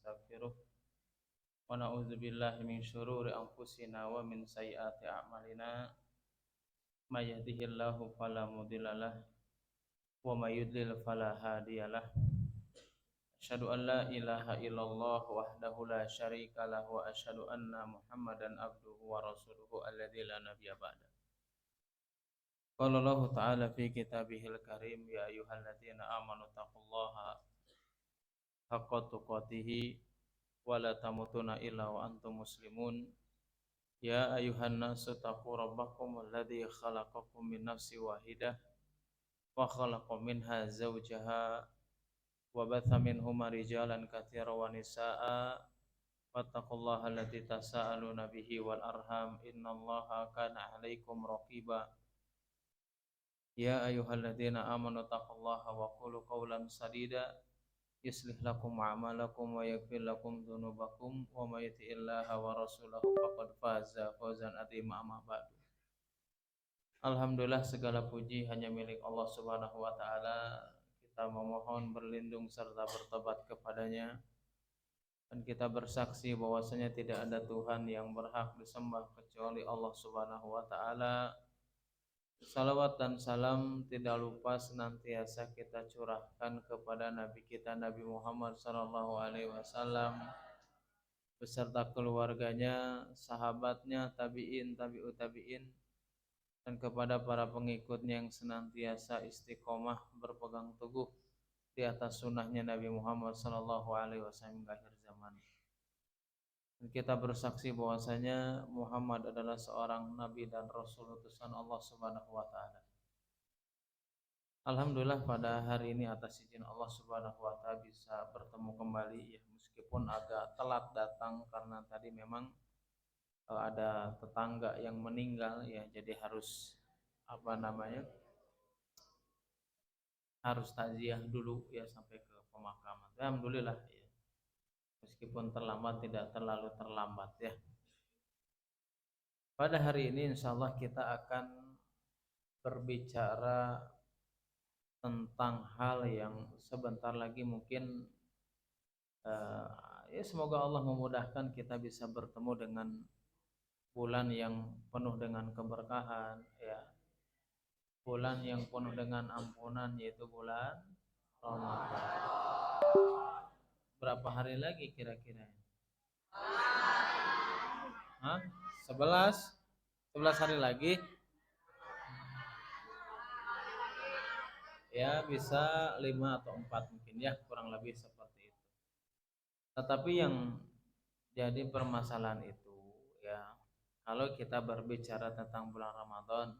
ونستغفره ونعوذ بالله من شرور أنفسنا ومن سيئات أعمالنا من يهده الله فلا مضل له ومن يضلل فلا هادي له أشهد أن لا إله إلا الله وحده لا شريك له وأشهد أن محمدا عبده ورسوله الذي لا نبي بعده قال الله تعالى في كتابه الكريم يا أيها الذين آمنوا اتقوا الله حق تقاته ولا تموتن إلا وأنتم مسلمون يا أيها الناس اتقوا ربكم الذي خلقكم من نفس واحدة وخلق منها زوجها وبث منهما رجالا كثيرا ونساء واتقوا الله الذي تساءلون به والأرحام إن الله كان عليكم رقيبا يا أيها الذين آمنوا اتقوا الله وقولوا قولا سديدا يصلح لكم أعمالكم ويغفر لكم ذنوبكم ومن يطع الله ورسوله فقد فاز فوزا عظيما أما بعد. Alhamdulillah segala puji hanya milik Allah Subhanahu wa taala. Kita memohon berlindung serta bertobat kepadanya dan kita bersaksi bahwasanya tidak ada Tuhan yang berhak disembah kecuali Allah Subhanahu wa taala. Salawat dan salam tidak lupa senantiasa kita curahkan kepada Nabi kita Nabi Muhammad sallallahu alaihi wasallam beserta keluarganya, sahabatnya, tabi'in, tabi'ut tabi'in dan kepada para pengikutnya yang senantiasa istiqomah berpegang teguh di atas sunnahnya Nabi Muhammad sallallahu alaihi wasallam hingga akhir zaman. Dan kita bersaksi bahwasanya Muhammad adalah seorang nabi dan rasul utusan Allah Subhanahu wa taala. Alhamdulillah pada hari ini atas izin Allah Subhanahu wa taala bisa bertemu kembali ya, meskipun agak telat datang karena tadi memang ada tetangga yang meninggal ya, jadi harus harus takziah dulu ya sampai ke pemakaman. Alhamdulillah ya. Meskipun terlambat tidak terlalu terlambat ya. Pada hari ini insyaallah kita akan berbicara tentang hal yang sebentar lagi mungkin ya semoga Allah memudahkan kita bisa bertemu dengan bulan yang penuh dengan keberkahan ya. Bulan yang penuh dengan ampunan yaitu bulan Ramadan. Berapa hari lagi kira-kira? Hah? 11 hari lagi. Ya bisa 5 atau 4 mungkin ya, kurang lebih seperti itu. Tetapi yang jadi permasalahan itu ya, kalau kita berbicara tentang bulan Ramadan,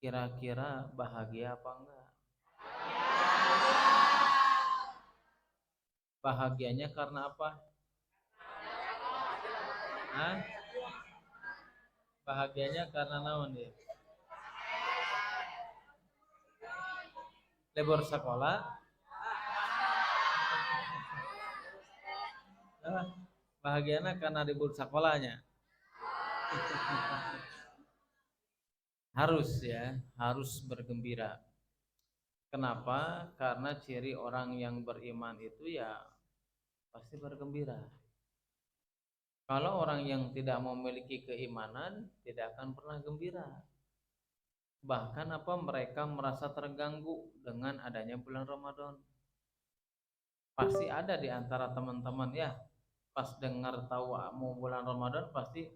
kira-kira bahagia apa enggak? Bahagianya karena apa? Hah? Bahagianya karena naon ya? Libur sekolah. Bahagianya karena libur sekolahnya. Harus ya, harus bergembira. Kenapa? Karena ciri orang yang beriman itu ya pasti bergembira. Kalau orang yang tidak memiliki keimanan tidak akan pernah gembira. Bahkan mereka merasa terganggu dengan adanya bulan Ramadan. Pasti ada di antara teman-teman ya, pas dengar tahu mau bulan Ramadan pasti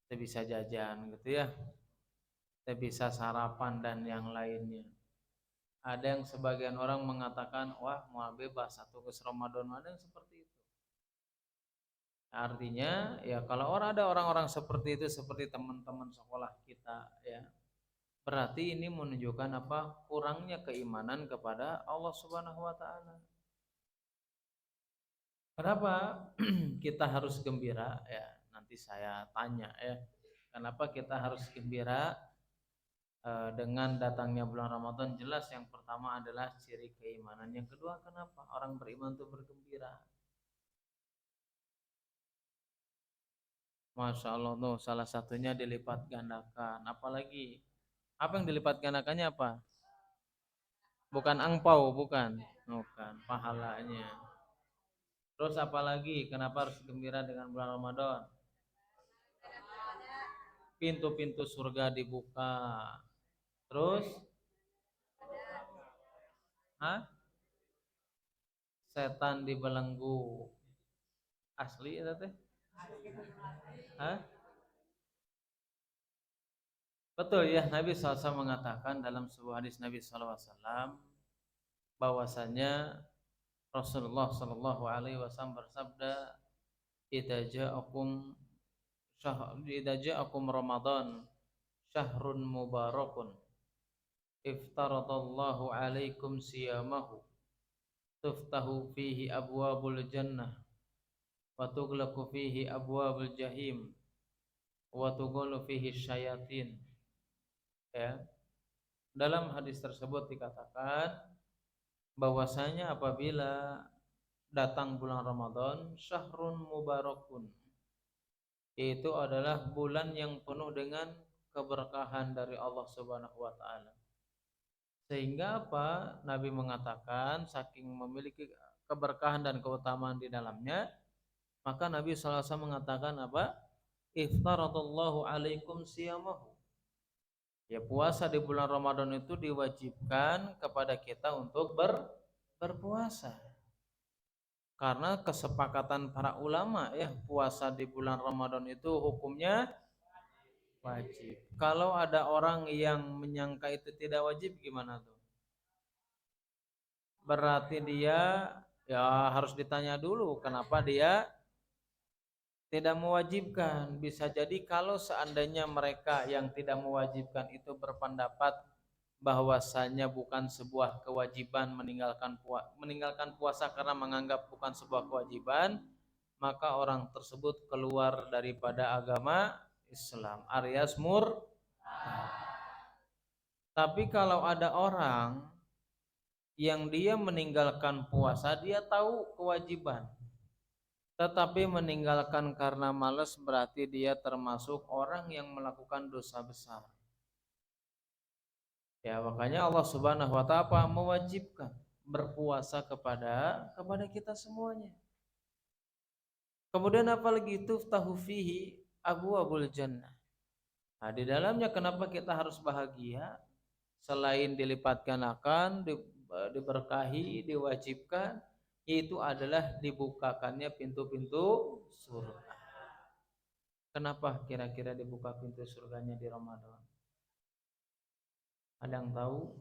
saya bisa jajan gitu ya. Saya bisa sarapan dan yang lainnya. Ada yang sebagian orang mengatakan, wah mau bebas satu ke Ramadan, ada yang seperti itu. Artinya ya kalau ada orang-orang seperti itu seperti teman-teman sekolah kita ya, berarti ini menunjukkan kurangnya keimanan kepada Allah Subhanahu wa taala. Kenapa kita harus gembira ya? Nanti saya tanya ya. Kenapa kita harus gembira dengan datangnya bulan Ramadan? Jelas yang pertama adalah ciri keimanan. Yang kedua, kenapa orang beriman itu bergembira? Masya Allah tuh salah satunya dilipat gandakan. Apalagi apa yang dilipat gandakannya apa? Bukan angpau, bukan pahalanya. Terus apalagi kenapa harus gembira dengan bulan Ramadan? Pintu-pintu surga dibuka. Terus, hah? Setan dibelenggu. Asli itu teh? Hah? Betul ya, Nabi SAW mengatakan dalam sebuah hadis Nabi SAW bahwasanya Rasulullah SAW bersabda, "Idza ja'akum Ramadan syahrun mubarakun iftaradallahu alaikum siyamahu tuftahu fihi abwabul jannah wa tughlaqu fihi abwabul jahim wa tughlu fihi syayatin." Ya, dalam hadis tersebut dikatakan bahwasanya apabila datang bulan Ramadan syahrun mubarakun, itu adalah bulan yang penuh dengan keberkahan dari Allah Subhanahu wa taala. Sehingga apa? Nabi mengatakan saking memiliki keberkahan dan keutamaan di dalamnya, maka Nabi SAW mengatakan apa? Iftaradallahu alaikum siyamahu. Ya, puasa di bulan Ramadan itu diwajibkan kepada kita untuk berpuasa. Karena kesepakatan para ulama ya, puasa di bulan Ramadan itu hukumnya wajib. Kalau ada orang yang menyangka itu tidak wajib gimana tuh? Berarti dia ya harus ditanya dulu kenapa dia tidak mewajibkan. Bisa jadi kalau seandainya mereka yang tidak mewajibkan itu berpendapat bahwasanya bukan sebuah kewajiban meninggalkan puasa karena menganggap bukan sebuah kewajiban, maka orang tersebut keluar daripada agama Islam alias murtad. Tapi kalau ada orang yang dia meninggalkan puasa, dia tahu kewajiban, tetapi meninggalkan karena malas, berarti dia termasuk orang yang melakukan dosa besar. Ya, makanya Allah Subhanahu wa taala mewajibkan berpuasa kepada kita semuanya. Kemudian apalagi itu tahu fihi abwabul jannah. Nah, di dalamnya kenapa kita harus bahagia? Selain dilipatkan akan diberkahi, diwajibkan, itu adalah dibukakannya pintu-pintu surga. Kenapa kira-kira dibuka pintu surganya di Ramadan? Ada yang tahu?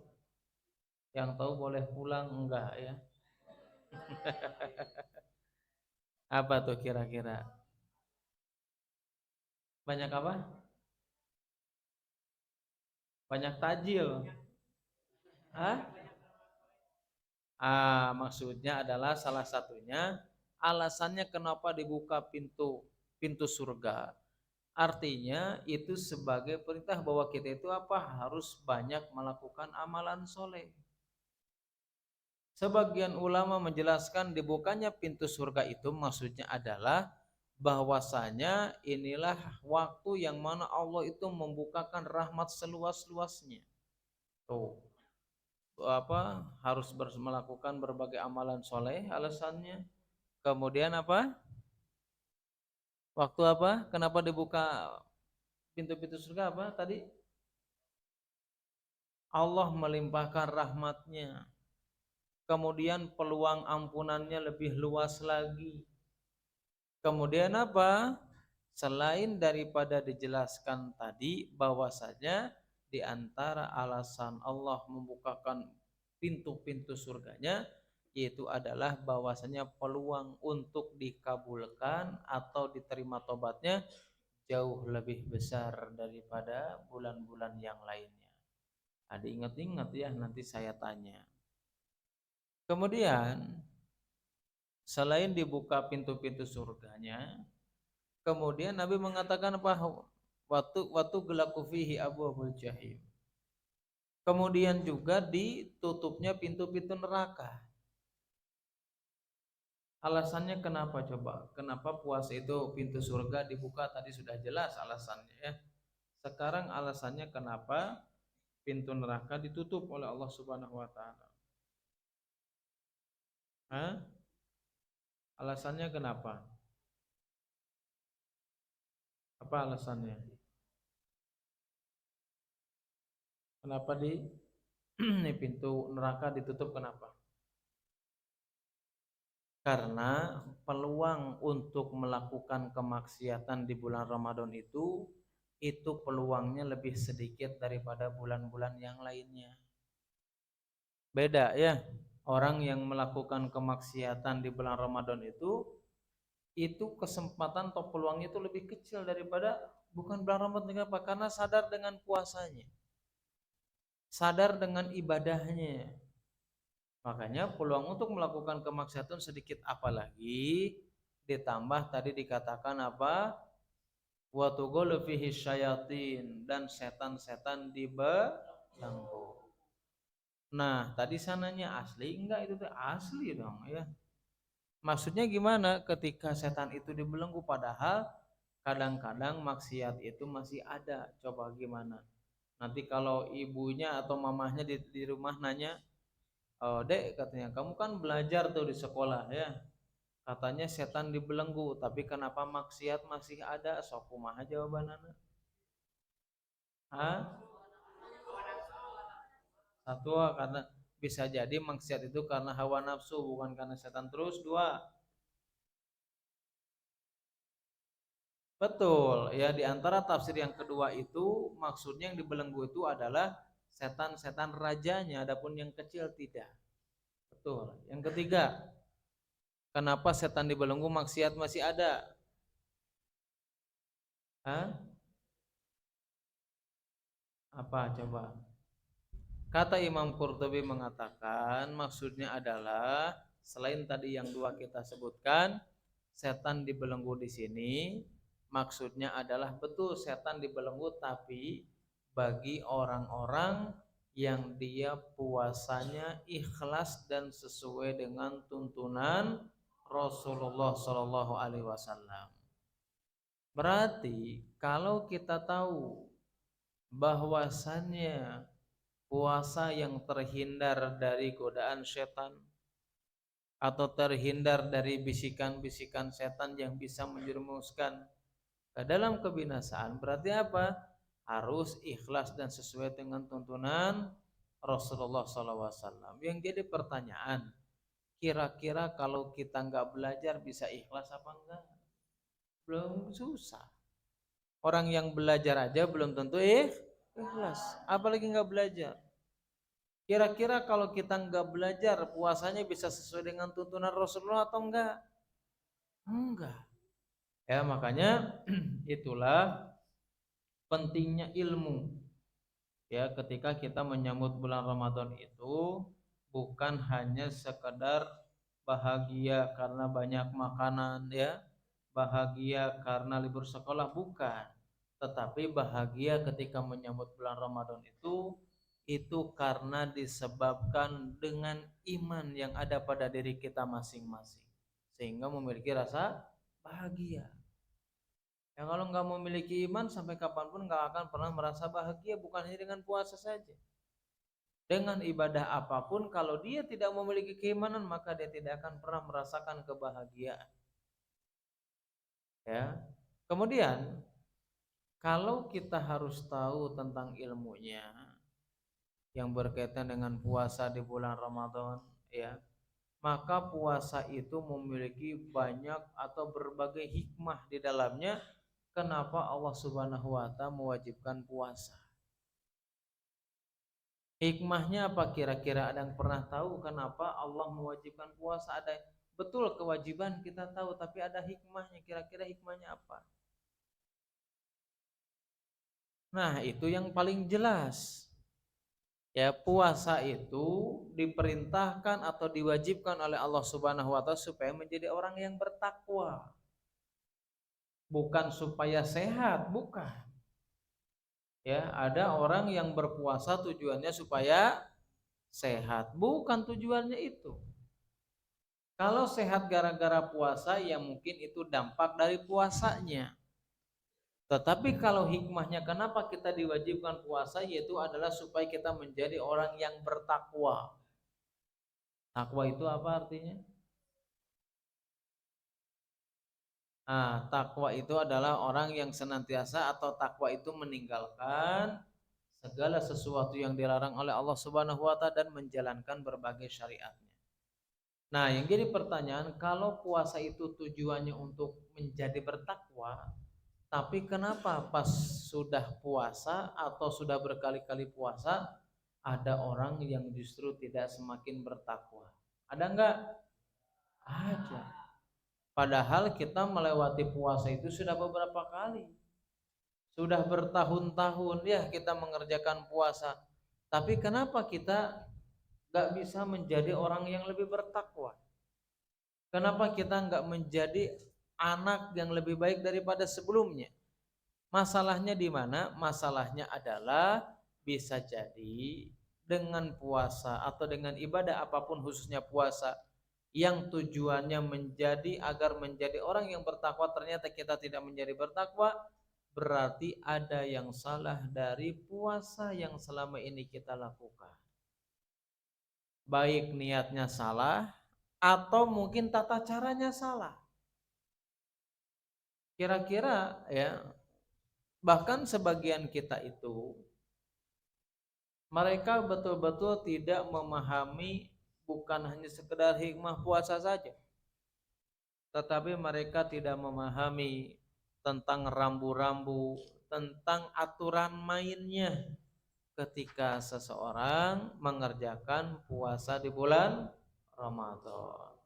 Yang tahu boleh pulang enggak ya? Apa tuh kira-kira? Banyak apa? Banyak tajil. Hah? Maksudnya adalah salah satunya alasannya kenapa dibuka pintu pintu surga. Artinya itu sebagai perintah bahwa kita itu apa? Harus banyak melakukan amalan soleh. Sebagian ulama menjelaskan dibukanya pintu surga itu maksudnya adalah bahwasanya inilah waktu yang mana Allah itu membukakan rahmat seluas-luasnya. Tuh, apa harus melakukan berbagai amalan soleh alasannya. Kemudian apa? Waktu apa? Kenapa dibuka pintu-pintu surga apa tadi? Allah melimpahkan rahmatnya. Kemudian peluang ampunannya lebih luas lagi. Kemudian apa? Selain daripada dijelaskan tadi bahwasanya di antara alasan Allah membukakan pintu-pintu surganya yaitu adalah bahwasanya peluang untuk dikabulkan atau diterima tobatnya jauh lebih besar daripada bulan-bulan yang lainnya. Ada ingat-ingat ya, nanti saya tanya. Kemudian selain dibuka pintu-pintu surganya, kemudian Nabi mengatakan apa? Waktu gelaku fihi abwabul jahim. Kemudian juga ditutupnya pintu-pintu neraka. Alasannya kenapa coba? Kenapa puasa itu pintu surga dibuka? Tadi sudah jelas alasannya ya. Sekarang alasannya kenapa pintu neraka ditutup oleh Allah Subhanahu wa taala? Hah? Alasannya kenapa? Apa alasannya? Kenapa di pintu neraka ditutup kenapa? Karena peluang untuk melakukan kemaksiatan di bulan Ramadan itu peluangnya lebih sedikit daripada bulan-bulan yang lainnya. Beda ya. Orang yang melakukan kemaksiatan di bulan Ramadan itu kesempatan atau peluangnya itu lebih kecil daripada bukan bulan Ramadan. Kenapa? Karena sadar dengan puasanya, sadar dengan ibadahnya. Makanya peluang untuk melakukan kemaksiatan sedikit, apalagi ditambah tadi dikatakan apa? Wa tughulu fihi syayatin, dan setan-setan dibelenggu. Nah, tadi sananya asli enggak, itu tuh asli dong ya. Maksudnya gimana ketika setan itu dibelenggu, padahal kadang-kadang maksiat itu masih ada. Coba gimana? Nanti kalau ibunya atau mamahnya di rumah nanya, "Oh, Dek," katanya, "kamu kan belajar tuh di sekolah ya. Katanya setan dibelenggu, tapi kenapa maksiat masih ada?" Sok kumaha jawabanana? Hah? Satu, karena bisa jadi maksiat itu karena hawa nafsu, bukan karena setan. Terus dua, betul ya, di antara tafsir yang kedua itu maksudnya yang dibelenggu itu adalah setan-setan rajanya, adapun yang kecil tidak. Betul. Yang ketiga, kenapa setan dibelenggu maksiat masih ada? Hah? Apa coba? Kata Imam Qurtubi mengatakan maksudnya adalah selain tadi yang dua kita sebutkan, setan dibelenggu di sini maksudnya adalah betul setan dibelenggu, tapi bagi orang-orang yang dia puasanya ikhlas dan sesuai dengan tuntunan Rasulullah Shallallahu Alaihi Wasallam. Berarti kalau kita tahu bahwasannya puasa yang terhindar dari godaan setan atau terhindar dari bisikan-bisikan setan yang bisa menjerumuskan ke dalam kebinasaan, berarti apa? Harus ikhlas dan sesuai dengan tuntunan Rasulullah SAW. Yang jadi pertanyaan, kira-kira kalau kita nggak belajar bisa ikhlas apa enggak? Belum, susah. Orang yang belajar aja belum tentu ikhlas, apalagi nggak belajar. Kira-kira kalau kita nggak belajar, puasanya bisa sesuai dengan tuntunan Rasulullah atau enggak? Enggak. Ya, makanya itulah pentingnya ilmu. Ya, ketika kita menyambut bulan Ramadan itu bukan hanya sekedar bahagia karena banyak makanan ya, bahagia karena libur sekolah, bukan. Tetapi bahagia ketika menyambut bulan Ramadan itu karena disebabkan dengan iman yang ada pada diri kita masing-masing, sehingga memiliki rasa bahagia. Ya, kalau nggak memiliki iman sampai kapanpun nggak akan pernah merasa bahagia, bukan hanya dengan puasa saja. Dengan ibadah apapun, kalau dia tidak memiliki keimanan, maka dia tidak akan pernah merasakan kebahagiaan. Ya. Kemudian, kalau kita harus tahu tentang ilmunya yang berkaitan dengan puasa di bulan Ramadan, ya, maka puasa itu memiliki banyak atau berbagai hikmah di dalamnya. Kenapa Allah Subhanahu wa Ta'ala mewajibkan puasa? Hikmahnya apa kira-kira? Ada yang pernah tahu kenapa Allah mewajibkan puasa? Ada, betul kewajiban kita tahu, tapi ada hikmahnya. Kira-kira hikmahnya apa? Nah, itu yang paling jelas. Ya, puasa itu diperintahkan atau diwajibkan oleh Allah Subhanahu wa Ta'ala supaya menjadi orang yang bertakwa. Bukan supaya sehat, bukan. Ya, ada orang yang berpuasa tujuannya supaya sehat, bukan tujuannya itu. Kalau sehat gara-gara puasa, ya mungkin itu dampak dari puasanya. Tetapi kalau hikmahnya kenapa kita diwajibkan puasa, yaitu adalah supaya kita menjadi orang yang bertakwa. Takwa itu apa artinya? Nah, takwa itu adalah orang yang senantiasa atau takwa itu meninggalkan segala sesuatu yang dilarang oleh Allah Subhanahu wa taala dan menjalankan berbagai syariatnya. Nah, yang jadi pertanyaan, kalau puasa itu tujuannya untuk menjadi bertakwa, tapi kenapa pas sudah puasa atau sudah berkali-kali puasa ada orang yang justru tidak semakin bertakwa? Ada enggak? Ada. Padahal kita melewati puasa itu sudah beberapa kali. Sudah bertahun-tahun ya kita mengerjakan puasa. Tapi kenapa kita nggak bisa menjadi orang yang lebih bertakwa? Kenapa kita nggak menjadi anak yang lebih baik daripada sebelumnya? Masalahnya di mana? Masalahnya adalah bisa jadi dengan puasa atau dengan ibadah apapun khususnya puasa yang tujuannya menjadi agar menjadi orang yang bertakwa, ternyata kita tidak menjadi bertakwa, berarti ada yang salah dari puasa yang selama ini kita lakukan. Baik niatnya salah atau mungkin tata caranya salah. Kira-kira ya, bahkan sebagian kita itu mereka betul-betul tidak memahami bukan hanya sekedar hikmah puasa saja, tetapi mereka tidak memahami tentang rambu-rambu, tentang aturan mainnya ketika seseorang mengerjakan puasa di bulan Ramadan.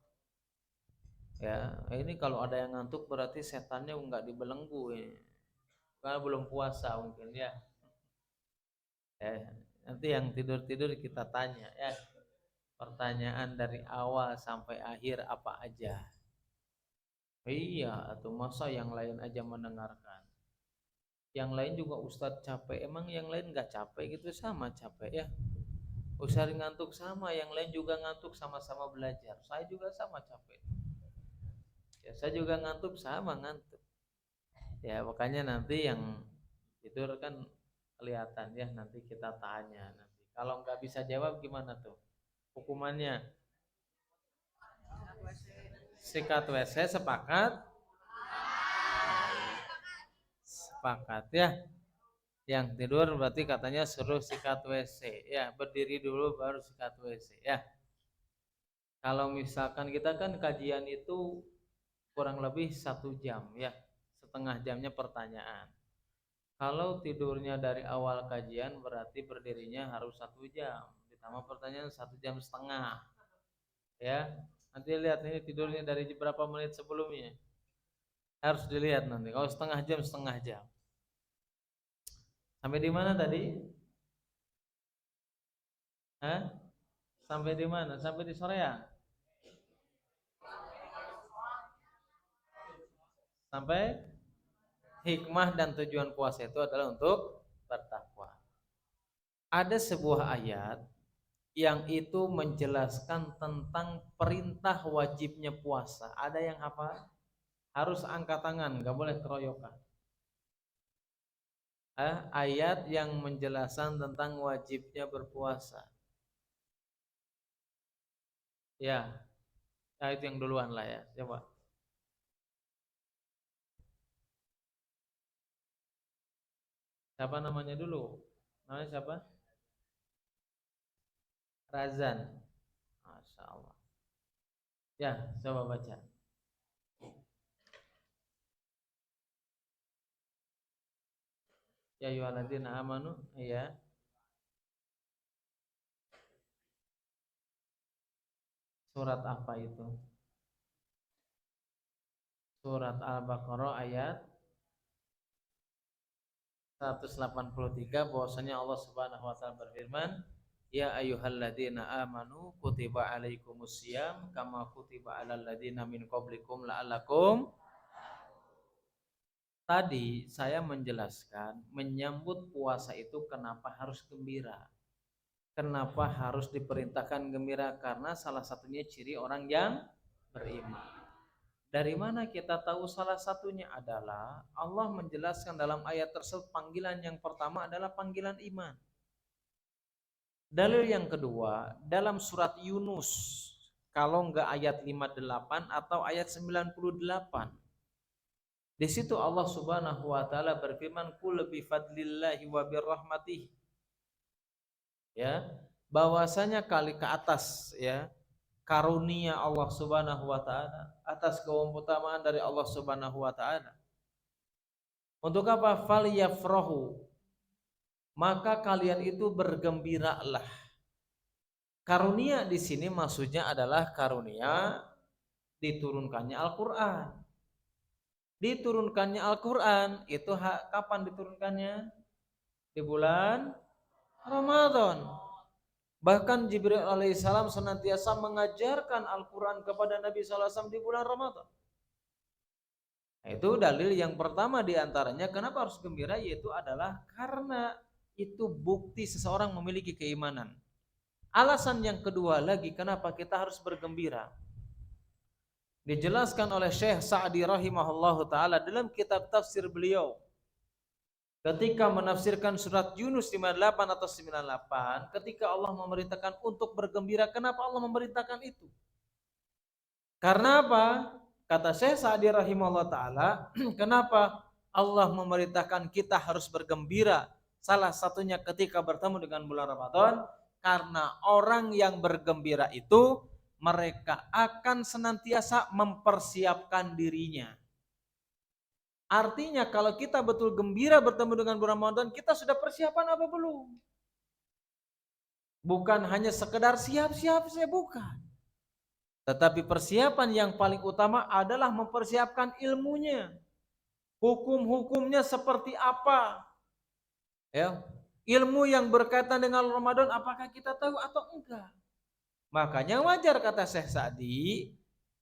Ya, ini kalau ada yang ngantuk berarti setannya nggak dibelenggu ya. Karena belum puasa mungkin ya. Nanti yang tidur-tidur kita tanya ya. Pertanyaan dari awal sampai akhir apa aja. Iya, atau masa yang lain aja mendengarkan. Yang lain juga Ustadz capek. Emang yang lain nggak capek gitu, sama capek ya. Ustadz ngantuk sama, yang lain juga ngantuk, sama-sama belajar. Saya juga sama capek. Ya, saya juga ngantuk sama ngantuk. Ya makanya nanti yang tidur kan kelihatan ya, nanti kita tanya nanti. Kalau nggak bisa jawab gimana tuh? Hukumannya sikat WC, sepakat? Sepakat ya. Yang tidur berarti katanya suruh sikat WC. Ya, berdiri dulu baru sikat WC ya. Kalau misalkan kita kan kajian itu kurang lebih 1 jam ya. Setengah jamnya pertanyaan. Kalau tidurnya dari awal kajian berarti berdirinya harus 1 jam. Ditambah pertanyaan 1,5 jam. Ya, nanti lihat ini tidurnya dari berapa menit sebelumnya. Harus dilihat nanti. Kalau setengah jam, setengah jam. Sampai di mana tadi? Hah? Sampai di mana? Sampai di Soreang. Sampai hikmah dan tujuan puasa itu adalah untuk bertakwa. Ada sebuah ayat yang itu menjelaskan tentang perintah wajibnya puasa. Ada yang hafal? Harus angkat tangan, nggak boleh keroyokan. Ayat yang menjelaskan tentang wajibnya berpuasa. Ya, itu yang duluan lah ya. Coba. Siapa namanya dulu? Namanya siapa? Razan. Masya Allah. Ya, coba baca. Ya ayyuhalladzina amanu, ya. Surat apa itu? Surat Al-Baqarah ayat 183, bahwasanya Allah Subhanahu wa taala berfirman, "Ya ayyuhalladzina amanu kutiba alaikumusiyam kama kutiba alal ladzina min qablikum la'allakum." Tadi saya menjelaskan menyambut puasa itu kenapa harus gembira. Kenapa harus diperintahkan gembira? Karena salah satunya ciri orang yang beriman. Dari mana kita tahu? Salah satunya adalah Allah menjelaskan dalam ayat tersebut panggilan yang pertama adalah panggilan iman. Dalil yang kedua dalam surat Yunus, kalau enggak ayat 58 atau ayat 98. Di situ Allah Subhanahu wa taala berfirman, "Qul bi fadlillahi wa birrahmatihi." Ya, bahwasanya kali ke atas ya, karunia Allah Subhanahu wa taala, atas keutamaan dari Allah Subhanahu wa taala. Untuk apa? Falyafrahu. Maka kalian itu bergembiralah. Karunia di sini maksudnya adalah karunia diturunkannya Al-Qur'an. Diturunkannya Al-Qur'an itu kapan diturunkannya? Di bulan Ramadan. Bahkan Jibril alaihissalam senantiasa mengajarkan Al-Quran kepada Nabi SAW di bulan Ramadan. Nah, itu dalil yang pertama diantaranya kenapa harus gembira, yaitu adalah karena itu bukti seseorang memiliki keimanan. Alasan yang kedua lagi kenapa kita harus bergembira, dijelaskan oleh Syekh Sa'di rahimahullahu ta'ala dalam kitab tafsir beliau. Ketika menafsirkan surat Yunus 58 atau 98, ketika Allah memerintahkan untuk bergembira, kenapa Allah memerintahkan itu? Karena apa? Kata Syekh Sa'di rahimahullah ta'ala, kenapa Allah memerintahkan kita harus bergembira? Salah satunya ketika bertemu dengan bulan Ramadan, karena orang yang bergembira itu, mereka akan senantiasa mempersiapkan dirinya. Artinya kalau kita betul gembira bertemu dengan bulan Ramadan, kita sudah persiapan apa belum? Bukan hanya sekedar siap-siap saja, bukan. Tetapi persiapan yang paling utama adalah mempersiapkan ilmunya. Hukum-hukumnya seperti apa? Ya, ilmu yang berkaitan dengan Ramadan apakah kita tahu atau enggak? Makanya wajar kata Syekh Sa'di,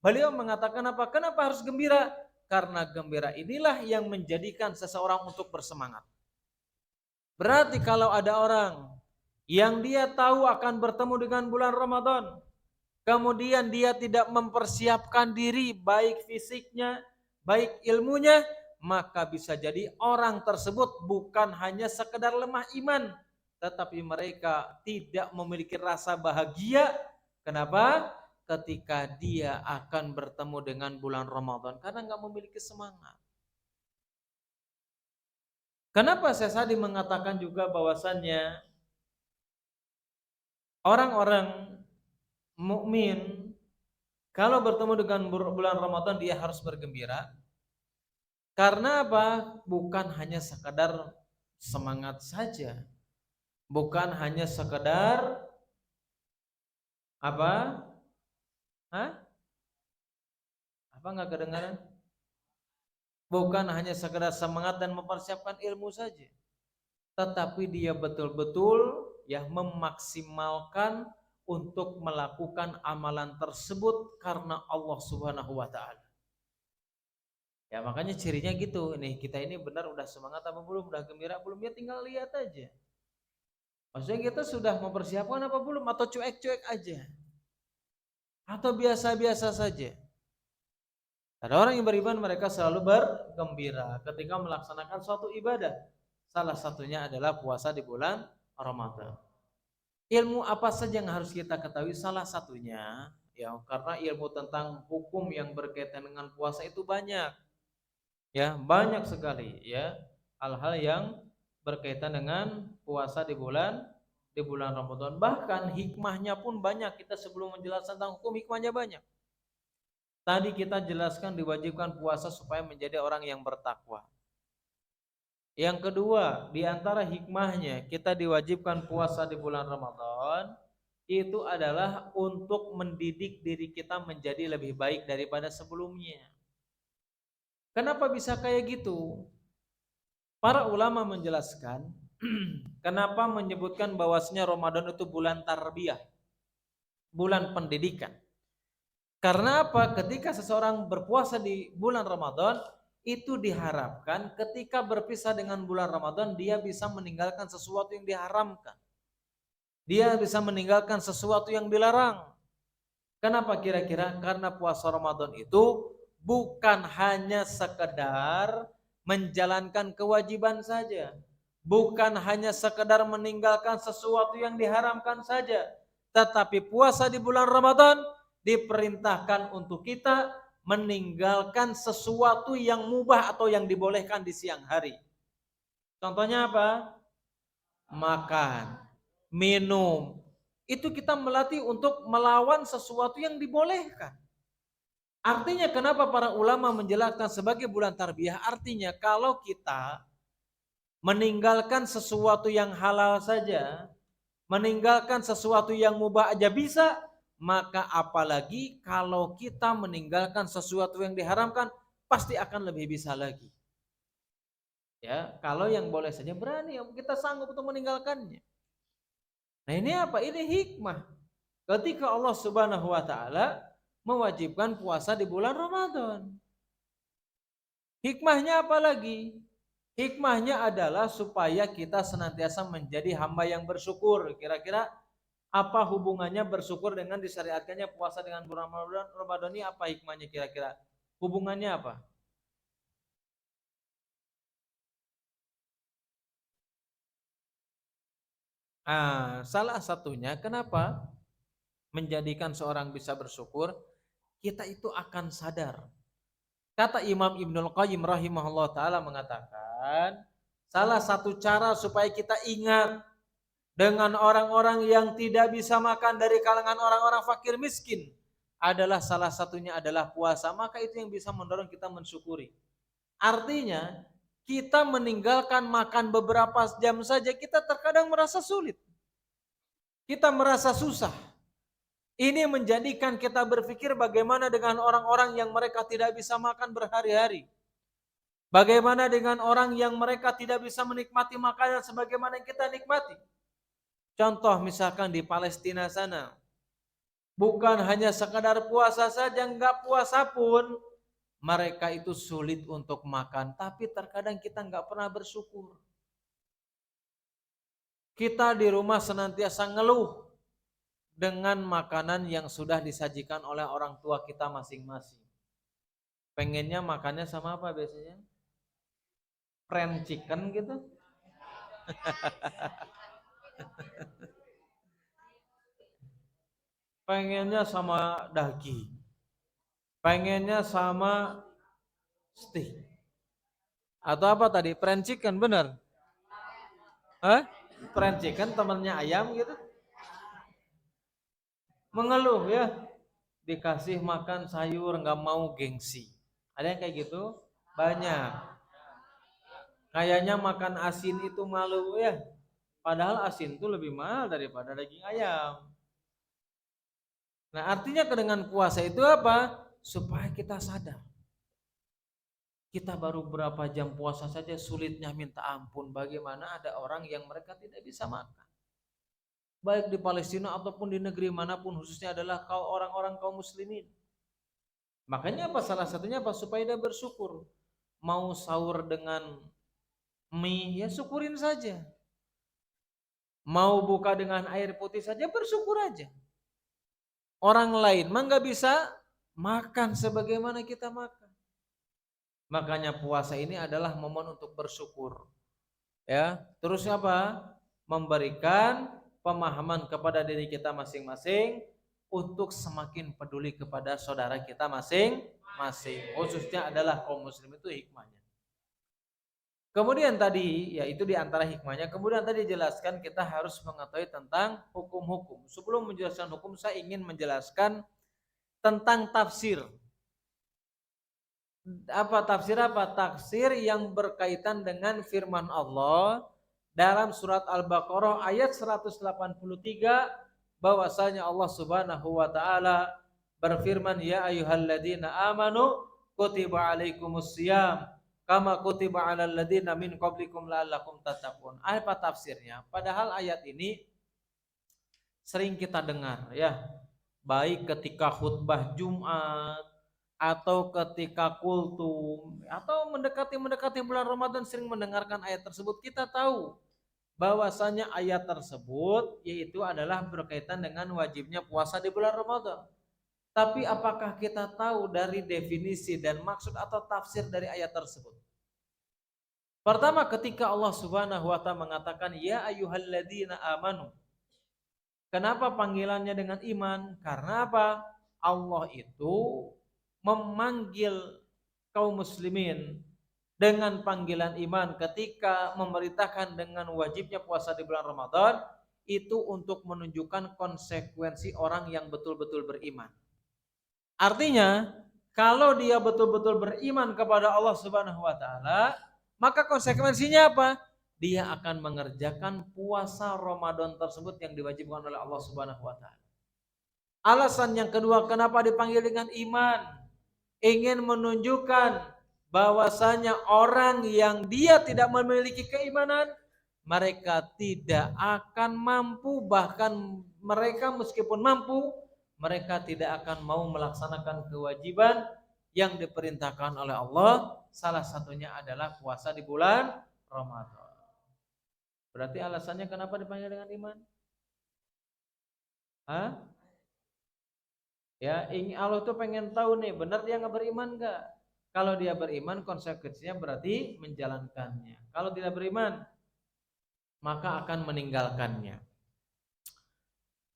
beliau mengatakan apa? Kenapa harus gembira? Karena gembira inilah yang menjadikan seseorang untuk bersemangat. Berarti kalau ada orang yang dia tahu akan bertemu dengan bulan Ramadan, kemudian dia tidak mempersiapkan diri baik fisiknya, baik ilmunya, maka bisa jadi orang tersebut bukan hanya sekedar lemah iman, tetapi mereka tidak memiliki rasa bahagia. Kenapa? Ketika dia akan bertemu dengan bulan Ramadan, karena nggak memiliki semangat. Kenapa Syekh Sa'di mengatakan juga bahwasannya orang-orang mukmin kalau bertemu dengan bulan Ramadan dia harus bergembira? Karena apa? Bukan hanya sekedar semangat saja, bukan hanya sekedar apa? Apa nggak kedengaran? Bukan hanya sekedar semangat dan mempersiapkan ilmu saja, tetapi dia betul-betul ya memaksimalkan untuk melakukan amalan tersebut karena Allah Subhanahu wa taala. Ya makanya cirinya gitu. Nih kita ini benar udah semangat apa belum? Udah gembira belum? Ya tinggal lihat aja. Maksudnya kita sudah mempersiapkan apa belum? Atau cuek-cuek aja? Atau biasa-biasa saja? Ada orang yang beriman mereka selalu bergembira ketika melaksanakan suatu ibadah. Salah satunya adalah puasa di bulan Ramadan. Ilmu apa saja yang harus kita ketahui? Salah satunya ya karena ilmu tentang hukum yang berkaitan dengan puasa itu banyak. Ya, banyak sekali ya hal-hal yang berkaitan dengan puasa di bulan Ramadan. Bahkan hikmahnya pun banyak. Kita sebelum menjelaskan tentang hukum, hikmahnya banyak. Tadi kita jelaskan diwajibkan puasa supaya menjadi orang yang bertakwa. Yang kedua, di antara hikmahnya kita diwajibkan puasa di bulan Ramadan itu adalah untuk mendidik diri kita menjadi lebih baik daripada sebelumnya. Kenapa bisa kayak gitu? Para ulama menjelaskan kenapa menyebutkan bahwasanya Ramadan itu bulan tarbiyah, bulan pendidikan. Karena apa? Ketika seseorang berpuasa di bulan Ramadan, itu diharapkan ketika berpisah dengan bulan Ramadan, dia bisa meninggalkan sesuatu yang diharamkan. Dia bisa meninggalkan sesuatu yang dilarang. Kenapa kira-kira? Karena puasa Ramadan itu bukan hanya sekedar menjalankan kewajiban saja. Bukan hanya sekedar meninggalkan sesuatu yang diharamkan saja. Tetapi puasa di bulan Ramadan diperintahkan untuk kita meninggalkan sesuatu yang mubah atau yang dibolehkan di siang hari. Contohnya apa? Makan, minum. Itu kita melatih untuk melawan sesuatu yang dibolehkan. Artinya kenapa para ulama menjelaskan sebagai bulan tarbiyah? Artinya kalau kita meninggalkan sesuatu yang halal saja, meninggalkan sesuatu yang mubah aja bisa, maka apalagi kalau kita meninggalkan sesuatu yang diharamkan, pasti akan lebih bisa lagi. Ya, kalau yang boleh saja berani, kita sanggup untuk meninggalkannya. Nah, ini apa? Ini hikmah. Ketika Allah Subhanahu wa taala mewajibkan puasa di bulan Ramadan. Hikmahnya apa lagi? Hikmahnya adalah supaya kita senantiasa menjadi hamba yang bersyukur. Kira-kira apa hubungannya bersyukur dengan disyariatkannya puasa dengan bulan Ramadan ini? Apa hikmahnya kira-kira? Hubungannya apa? Salah satunya kenapa menjadikan seorang bisa bersyukur, kita itu akan sadar. Kata Imam Ibnul Qayyim rahimahullah ta'ala mengatakan, salah satu cara supaya kita ingat dengan orang-orang yang tidak bisa makan dari kalangan orang-orang fakir miskin adalah salah satunya adalah puasa. Maka itu yang bisa mendorong kita mensyukuri. Artinya kita meninggalkan makan beberapa jam saja kita terkadang merasa sulit. Kita merasa susah. Ini menjadikan kita berpikir bagaimana dengan orang-orang yang mereka tidak bisa makan berhari-hari. Bagaimana dengan orang yang mereka tidak bisa menikmati makanan sebagaimana yang kita nikmati. Contoh misalkan di Palestina sana. Bukan hanya sekadar puasa saja, enggak puasa pun mereka itu sulit untuk makan. Tapi terkadang kita enggak pernah bersyukur. Kita di rumah senantiasa ngeluh dengan makanan yang sudah disajikan oleh orang tua kita masing-masing. Pengennya makannya sama apa biasanya? Fried chicken gitu. Pengennya sama daging. Pengennya sama steak. Atau apa tadi? Fried chicken bener? Hah? Fried chicken temannya ayam gitu? Mengeluh ya. Dikasih makan sayur nggak mau gengsi. Ada yang kayak gitu? Banyak. Kayaknya makan asin itu malu ya. Padahal asin itu lebih mahal daripada daging ayam. Nah, artinya dengan puasa itu apa? Supaya kita sadar. Kita baru berapa jam puasa saja sulitnya minta ampun. Bagaimana ada orang yang mereka tidak bisa makan. Baik di Palestina ataupun di negeri manapun, khususnya adalah orang-orang kaum muslimin. Makanya apa? Salah satunya apa? Supaya dia bersyukur. Mau sahur dengan mie, ya syukurin saja. Mau buka dengan air putih saja, bersyukur aja. Orang lain mah nggak bisa makan sebagaimana kita makan. Makanya puasa ini adalah momen untuk bersyukur. Ya, terus apa? Memberikan pemahaman kepada diri kita masing-masing untuk semakin peduli kepada saudara kita masing-masing. Khususnya adalah kaum muslim, itu hikmahnya. Kemudian tadi, yaitu di antara hikmahnya, kemudian tadi dijelaskan kita harus mengetahui tentang hukum-hukum. Sebelum menjelaskan hukum, saya ingin menjelaskan tentang tafsir. Apa tafsir apa? Tafsir yang berkaitan dengan firman Allah dalam surat Al-Baqarah ayat 183, bahwasanya Allah Subhanahu wa taala berfirman, ya ayyuhalladzina amanu kutiba alaikumusiyam kama kutiba alal ladzina min qablikum la'allakum tattaqun. Apa tafsirnya? Padahal ayat ini sering kita dengar ya, baik ketika khutbah Jumat atau ketika kultum atau mendekati bulan Ramadan sering mendengarkan ayat tersebut. Kita tahu bahwasanya ayat tersebut yaitu adalah berkaitan dengan wajibnya puasa di bulan Ramadan. Tapi apakah kita tahu dari definisi dan maksud atau tafsir dari ayat tersebut? Pertama, ketika Allah Subhanahu wa taala mengatakan ya ayyuhalladzina amanu. Kenapa panggilannya dengan iman? Karena apa? Allah itu memanggil kaum muslimin dengan panggilan iman ketika memerintahkan dengan wajibnya puasa di bulan Ramadan itu untuk menunjukkan konsekuensi orang yang betul-betul beriman. Artinya, kalau dia betul-betul beriman kepada Allah Subhanahu wa taala, maka konsekuensinya apa? Dia akan mengerjakan puasa Ramadan tersebut yang diwajibkan oleh Allah Subhanahu wa taala. Alasan yang kedua, kenapa dipanggil dengan iman? Ingin menunjukkan bahwasanya orang yang dia tidak memiliki keimanan, mereka tidak akan mampu, bahkan mereka meskipun mampu, mereka tidak akan mau melaksanakan kewajiban yang diperintahkan oleh Allah. Salah satunya adalah puasa di bulan Ramadan. Berarti alasannya kenapa dipanggil dengan iman? Hah? Ya, Allah tuh pengen tahu nih, benar dia nggak beriman nggak? Kalau dia beriman, konsekuensinya berarti menjalankannya. Kalau tidak beriman, maka akan meninggalkannya.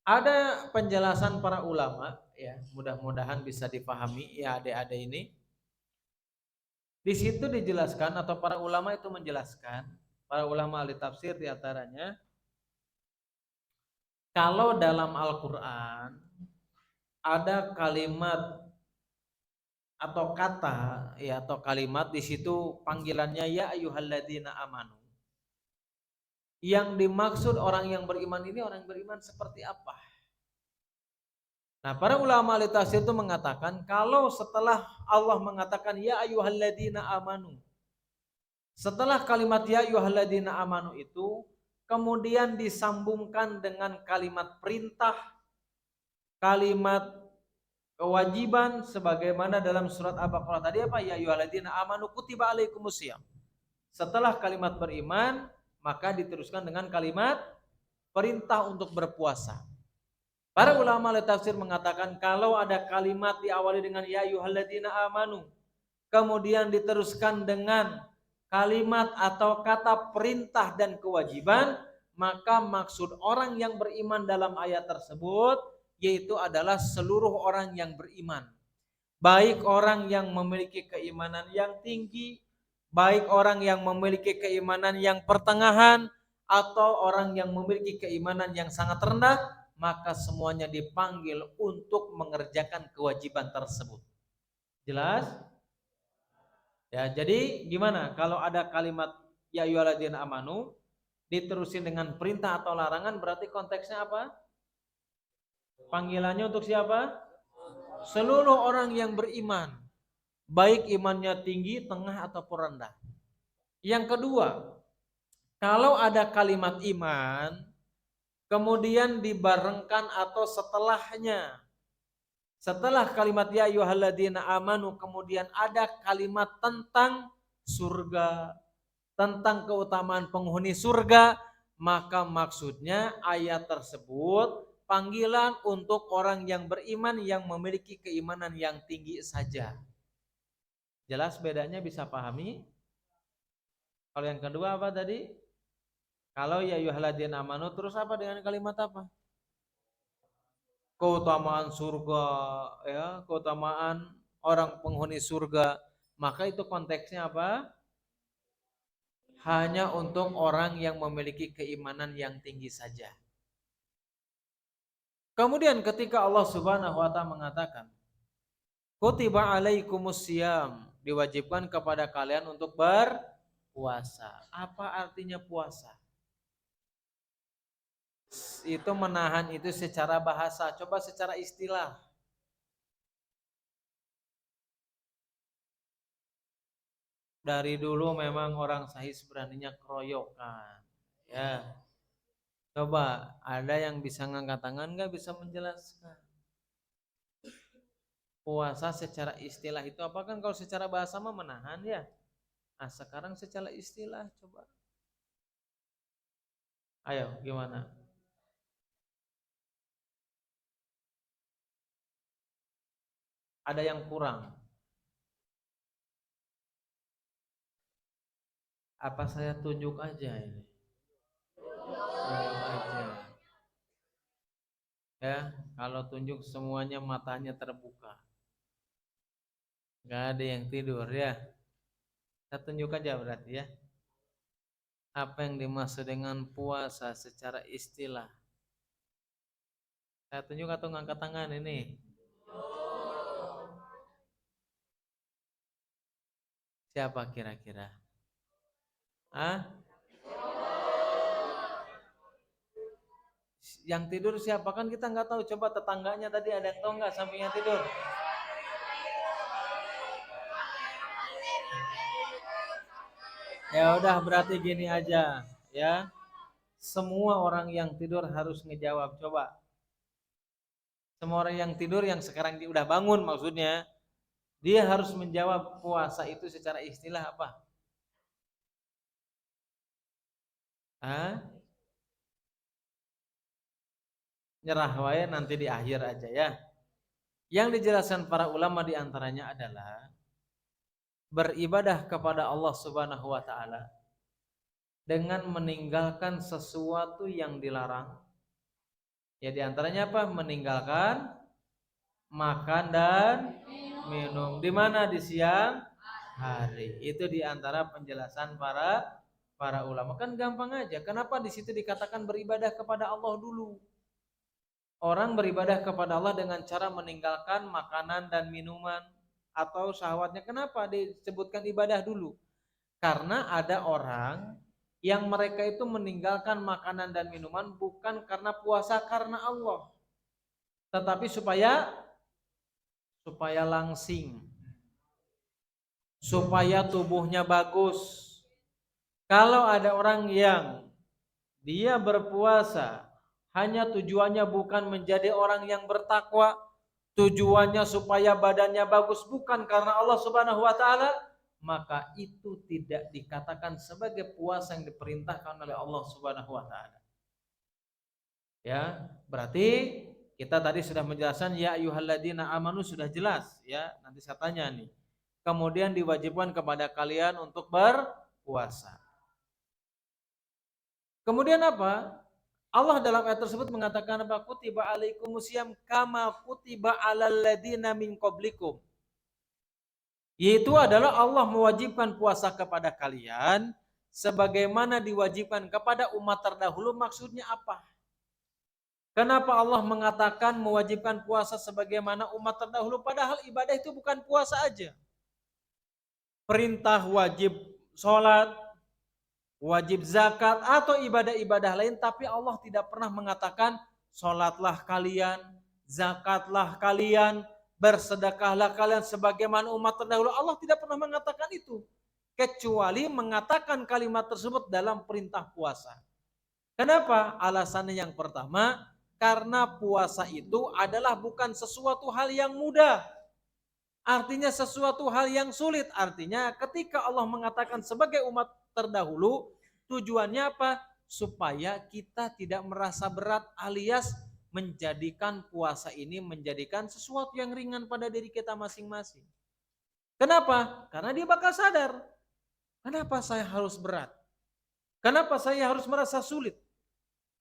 Ada penjelasan para ulama, ya, mudah-mudahan bisa dipahami ya adik-adik ini. Di situ dijelaskan atau para ulama itu menjelaskan, para ulama ahli tafsir diantaranya, kalau dalam Al-Quran ada kalimat atau kata ya atau kalimat di situ panggilannya ya ayyuhalladzina amanu. Yang dimaksud orang yang beriman ini orang yang beriman seperti apa? Nah, para ulama ahli tafsir itu mengatakan kalau setelah Allah mengatakan ya ayyuhalladzina amanu, setelah kalimat ya ayyuhalladzina amanu itu kemudian disambungkan dengan kalimat perintah, kalimat kewajiban sebagaimana dalam surat Al-Baqarah tadi apa? Ya ayyuhalladzina amanu kutiba alaikumusiyam. Setelah kalimat beriman, maka diteruskan dengan kalimat perintah untuk berpuasa. Para ulama tafsir mengatakan kalau ada kalimat diawali dengan ya ayyuhalladzina amanu, kemudian diteruskan dengan kalimat atau kata perintah dan kewajiban, maka maksud orang yang beriman dalam ayat tersebut yaitu adalah seluruh orang yang beriman. Baik orang yang memiliki keimanan yang tinggi, baik orang yang memiliki keimanan yang pertengahan, atau orang yang memiliki keimanan yang sangat rendah, maka semuanya dipanggil untuk mengerjakan kewajiban tersebut. Jelas? Ya, jadi gimana kalau ada kalimat ya ayyuhalladzina amanu diterusin dengan perintah atau larangan, berarti konteksnya apa? Panggilannya untuk siapa? Seluruh orang yang beriman, baik imannya tinggi, tengah ataupun rendah. Yang kedua, kalau ada kalimat iman kemudian dibarengkan atau setelah kalimat ya ayyuhalladzina amanu kemudian ada kalimat tentang surga, tentang keutamaan penghuni surga, maka maksudnya ayat tersebut panggilan untuk orang yang beriman yang memiliki keimanan yang tinggi saja. Jelas bedanya, bisa pahami? Kalau yang kedua apa tadi? Kalau ya ayyuhalladzina amanu terus apa dengan kalimat apa? Keutamaan surga, ya, keutamaan orang penghuni surga. Maka itu konteksnya apa? Hanya untuk orang yang memiliki keimanan yang tinggi saja. Kemudian ketika Allah Subhanahu wa taala mengatakan, kutiba alaikumusiyam, diwajibkan kepada kalian untuk berpuasa. Apa artinya puasa? Itu menahan itu secara bahasa, coba secara istilah. Dari dulu memang orang Sahih beraninya keroyokan. Ya. Coba ada yang bisa ngangkat tangan nggak bisa menjelaskan? Puasa secara istilah itu apa? Kan kalau secara bahasa mah menahan ya. Nah, sekarang secara istilah coba. Ayo, gimana? Ada yang kurang? Apa saya tunjuk aja ini? Tunjuk aja. Ya, kalau tunjuk semuanya matanya terbuka. Nggak ada yang tidur ya. Kita tunjuk aja berarti ya. Apa yang dimaksud dengan puasa secara istilah? Saya tunjuk atau ngangkat tangan ini? Siapa kira-kira? Ah? Yang tidur siapa? Kan kita nggak tahu. Coba tetangganya tadi ada yang tahu nggak sampingnya tidur? Ya udah berarti gini aja ya. Semua orang yang tidur harus ngejawab. Coba. Semua orang yang tidur yang sekarang udah bangun maksudnya, dia harus menjawab puasa itu secara istilah apa? Ah? Nyerah wae nanti di akhir aja ya. Yang dijelaskan para ulama diantaranya adalah beribadah kepada Allah Subhanahu wa taala dengan meninggalkan sesuatu yang dilarang. Ya diantaranya apa? Meninggalkan makan dan minum. Di mana? Di siang hari. Itu diantara penjelasan para ulama. Kan gampang aja. Kenapa di situ dikatakan beribadah kepada Allah dulu? Orang beribadah kepada Allah dengan cara meninggalkan makanan dan minuman atau syahwatnya. Kenapa disebutkan ibadah dulu? Karena ada orang yang mereka itu meninggalkan makanan dan minuman bukan karena puasa karena Allah, tetapi supaya langsing, supaya tubuhnya bagus. Kalau ada orang yang dia berpuasa hanya tujuannya bukan menjadi orang yang bertakwa, tujuannya supaya badannya bagus bukan karena Allah Subhanahu wa taala, maka itu tidak dikatakan sebagai puasa yang diperintahkan oleh Allah Subhanahu wa taala. Ya, berarti kita tadi sudah menjelaskan ya ayyuhalladzina amanu sudah jelas ya. Nanti saya tanya nih. Kemudian diwajibkan kepada kalian untuk berpuasa. Kemudian apa? Allah dalam ayat tersebut mengatakan apa? Kutiba alaikumusiyam kama kutiba alal ladzina min qablikum. Yaitu adalah Allah mewajibkan puasa kepada kalian sebagaimana diwajibkan kepada umat terdahulu. Maksudnya apa? Kenapa Allah mengatakan mewajibkan puasa sebagaimana umat terdahulu? Padahal ibadah itu bukan puasa aja. Perintah wajib sholat, wajib zakat, atau ibadah-ibadah lain. Tapi Allah tidak pernah mengatakan sholatlah kalian, zakatlah kalian, bersedekahlah kalian sebagaimana umat terdahulu. Allah tidak pernah mengatakan itu. Kecuali mengatakan kalimat tersebut dalam perintah puasa. Kenapa? Alasannya yang pertama, karena puasa itu adalah bukan sesuatu hal yang mudah. Artinya sesuatu hal yang sulit. Artinya ketika Allah mengatakan sebagai umat terdahulu, tujuannya apa? Supaya kita tidak merasa berat alias menjadikan puasa ini menjadikan sesuatu yang ringan pada diri kita masing-masing. Kenapa? Karena dia bakal sadar. Kenapa saya harus berat? Kenapa saya harus merasa sulit?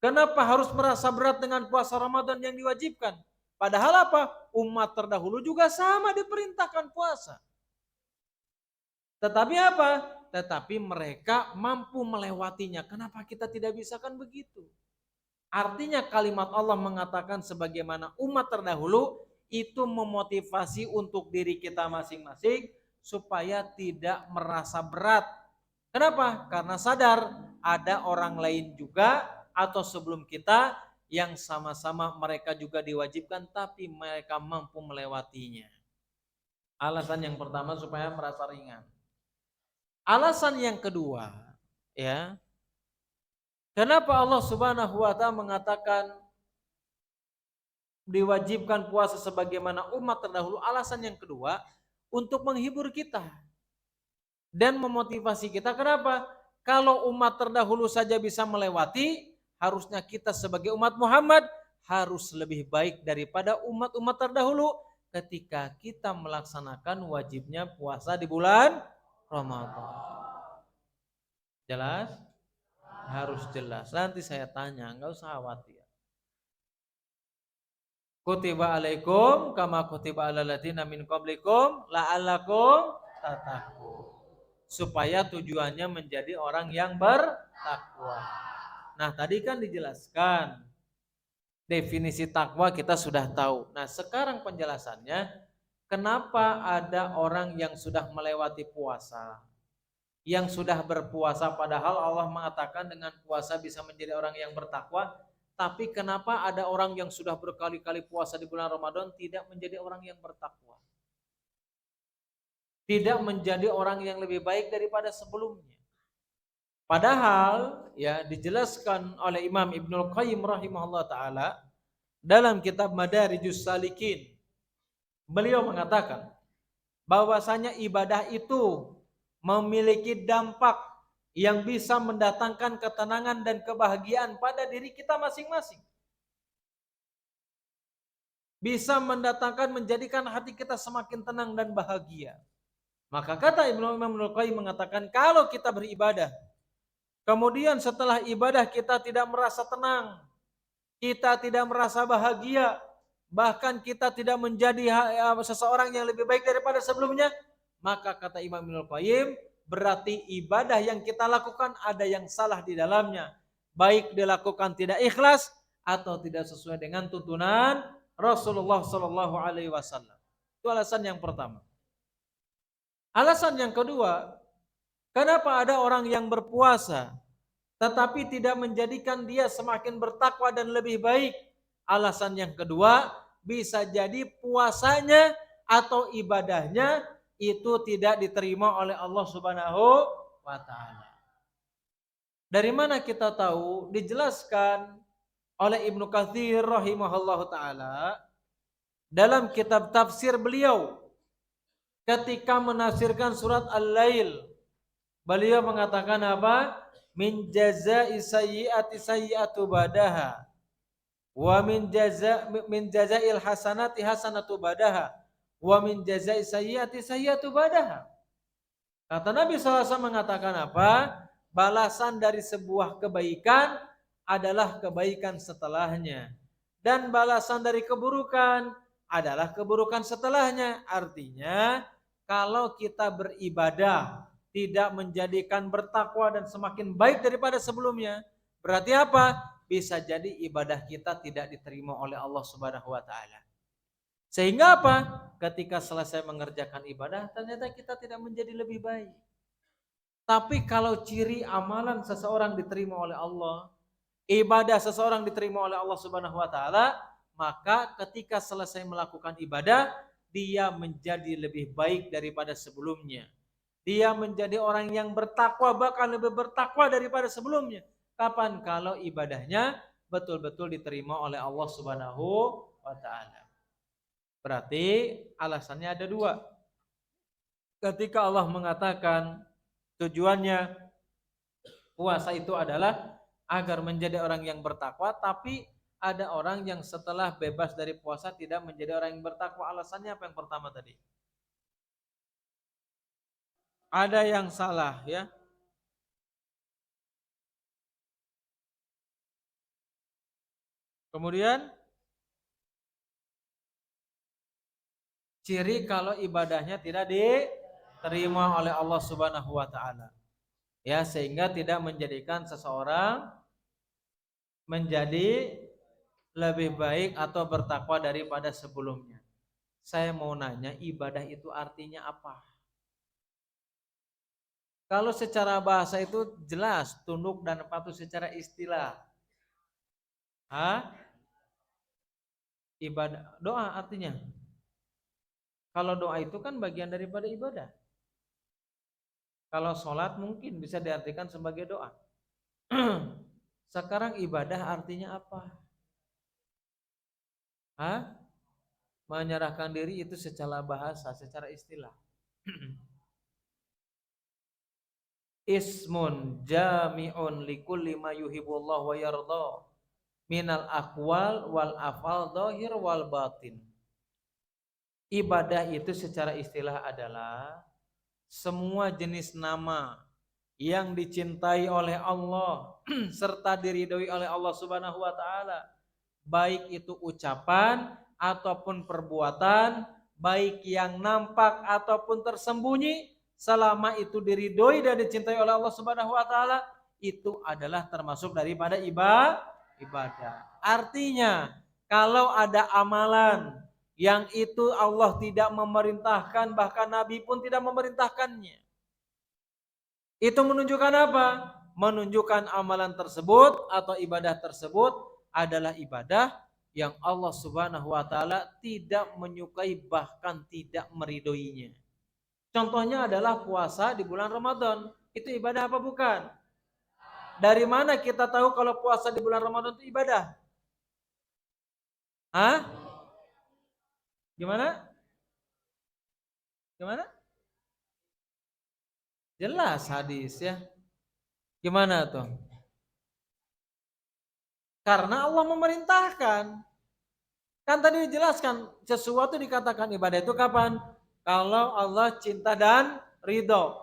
Kenapa harus merasa berat dengan puasa Ramadan yang diwajibkan? Padahal apa? Umat terdahulu juga sama diperintahkan puasa. Tetapi apa? Tetapi mereka mampu melewatinya. Kenapa kita tidak bisa kan begitu? Artinya kalimat Allah mengatakan sebagaimana umat terdahulu itu memotivasi untuk diri kita masing-masing supaya tidak merasa berat. Kenapa? Karena sadar ada orang lain juga atau sebelum kita yang sama-sama mereka juga diwajibkan tapi mereka mampu melewatinya. Alasan yang pertama supaya merasa ringan. Alasan yang kedua, ya. Kenapa Allah Subhanahu wa taala mengatakan diwajibkan puasa sebagaimana umat terdahulu? Alasan yang kedua, untuk menghibur kita dan memotivasi kita. Kenapa? Kalau umat terdahulu saja bisa melewati, harusnya kita sebagai umat Muhammad harus lebih baik daripada umat-umat terdahulu ketika kita melaksanakan wajibnya puasa di bulan Ramadan. Jelas? Harus jelas. Nanti saya tanya, nggak usah khawatir. Kutiba alaikum kama kutiba alal ladzina min qablikum la'allakum tattaqun. Supaya tujuannya menjadi orang yang bertakwa. Nah, tadi kan dijelaskan definisi takwa kita sudah tahu. Nah, sekarang penjelasannya kenapa ada orang yang sudah melewati puasa, yang sudah berpuasa padahal Allah mengatakan dengan puasa bisa menjadi orang yang bertakwa, tapi kenapa ada orang yang sudah berkali-kali puasa di bulan Ramadan tidak menjadi orang yang bertakwa? Tidak menjadi orang yang lebih baik daripada sebelumnya. Padahal ya dijelaskan oleh Imam Ibnul Qayyim rahimahullah taala dalam kitab Madarijus Salikin. Beliau mengatakan bahwasanya ibadah itu memiliki dampak yang bisa mendatangkan ketenangan dan kebahagiaan pada diri kita masing-masing. Bisa mendatangkan, menjadikan hati kita semakin tenang dan bahagia. Maka kata Imam Ibnul Qayyim mengatakan kalau kita beribadah, kemudian setelah ibadah kita tidak merasa tenang, kita tidak merasa bahagia, bahkan kita tidak menjadi seseorang yang lebih baik daripada sebelumnya, maka kata Imam Ibnul Qayyim berarti ibadah yang kita lakukan ada yang salah di dalamnya, baik dilakukan tidak ikhlas atau tidak sesuai dengan tuntunan Rasulullah Shallallahu Alaihi Wasallam. Itu alasan yang pertama. Alasan yang kedua, kenapa ada orang yang berpuasa tetapi tidak menjadikan dia semakin bertakwa dan lebih baik? Alasan yang kedua, bisa jadi puasanya atau ibadahnya itu tidak diterima oleh Allah Subhanahu wa taala. Dari mana kita tahu? Dijelaskan oleh Ibnu Katsir rahimahullahu taala dalam kitab tafsir beliau ketika menafsirkan surat Al-Lail. Beliau mengatakan apa? Min jazaa'i sayyi'ati sayyi'atu badaha wa min jazaa'il hasanati hasanatu badaha wa min jazaa'i sayyi'ati sayyi'atu badaha. Kata Nabi SAW mengatakan apa? Balasan dari sebuah kebaikan adalah kebaikan setelahnya, dan balasan dari keburukan adalah keburukan setelahnya. Artinya kalau kita beribadah tidak menjadikan bertakwa dan semakin baik daripada sebelumnya, berarti apa? Bisa jadi ibadah kita tidak diterima oleh Allah Subhanahu wa taala. Sehingga apa? Ketika selesai mengerjakan ibadah ternyata kita tidak menjadi lebih baik. Tapi kalau ciri amalan seseorang diterima oleh Allah, ibadah seseorang diterima oleh Allah Subhanahu wa taala, maka ketika selesai melakukan ibadah dia menjadi lebih baik daripada sebelumnya. Dia menjadi orang yang bertakwa, bahkan lebih bertakwa daripada sebelumnya. Kapan? Kalau ibadahnya betul-betul diterima oleh Allah Subhanahu wa taala. Berarti alasannya ada dua. Ketika Allah mengatakan tujuannya puasa itu adalah agar menjadi orang yang bertakwa, tapi ada orang yang setelah bebas dari puasa tidak menjadi orang yang bertakwa. Alasannya apa yang pertama tadi? Ada yang salah ya. Kemudian ciri kalau ibadahnya tidak diterima oleh Allah Subhanahu wa taala. Ya, sehingga tidak menjadikan seseorang menjadi lebih baik atau bertakwa daripada sebelumnya. Saya mau nanya, ibadah itu artinya apa? Kalau secara bahasa itu jelas, tunduk dan patuh secara istilah. Ibadah, doa artinya. Kalau doa itu kan bagian daripada ibadah. Kalau sholat mungkin bisa diartikan sebagai doa. Sekarang ibadah artinya apa? Menyerahkan diri itu secara bahasa, secara istilah. Ismun jami'un likulli ma yuhibbullah wa yarda minal aqwal wal afal dhahir wal batin. Ibadah itu secara istilah adalah semua jenis nama yang dicintai oleh Allah serta diridhoi oleh Allah Subhanahu wa taala, baik itu ucapan ataupun perbuatan, baik yang nampak ataupun tersembunyi, selama itu diridhoi dan dicintai oleh Allah Subhanahu wa taala, itu adalah termasuk daripada ibadah. Artinya, kalau ada amalan yang itu Allah tidak memerintahkan, bahkan Nabi pun tidak memerintahkannya, itu menunjukkan apa? Menunjukkan amalan tersebut atau ibadah tersebut adalah ibadah yang Allah Subhanahu wa taala tidak menyukai, bahkan tidak meridhoinya. Contohnya adalah puasa di bulan Ramadan. Itu ibadah apa bukan? Dari mana kita tahu kalau puasa di bulan Ramadan itu ibadah? Hah? Gimana? Gimana? Jelas hadis ya. Gimana tuh? Karena Allah memerintahkan. Kan tadi dijelaskan sesuatu dikatakan ibadah itu kapan? Kalau Allah cinta dan ridho.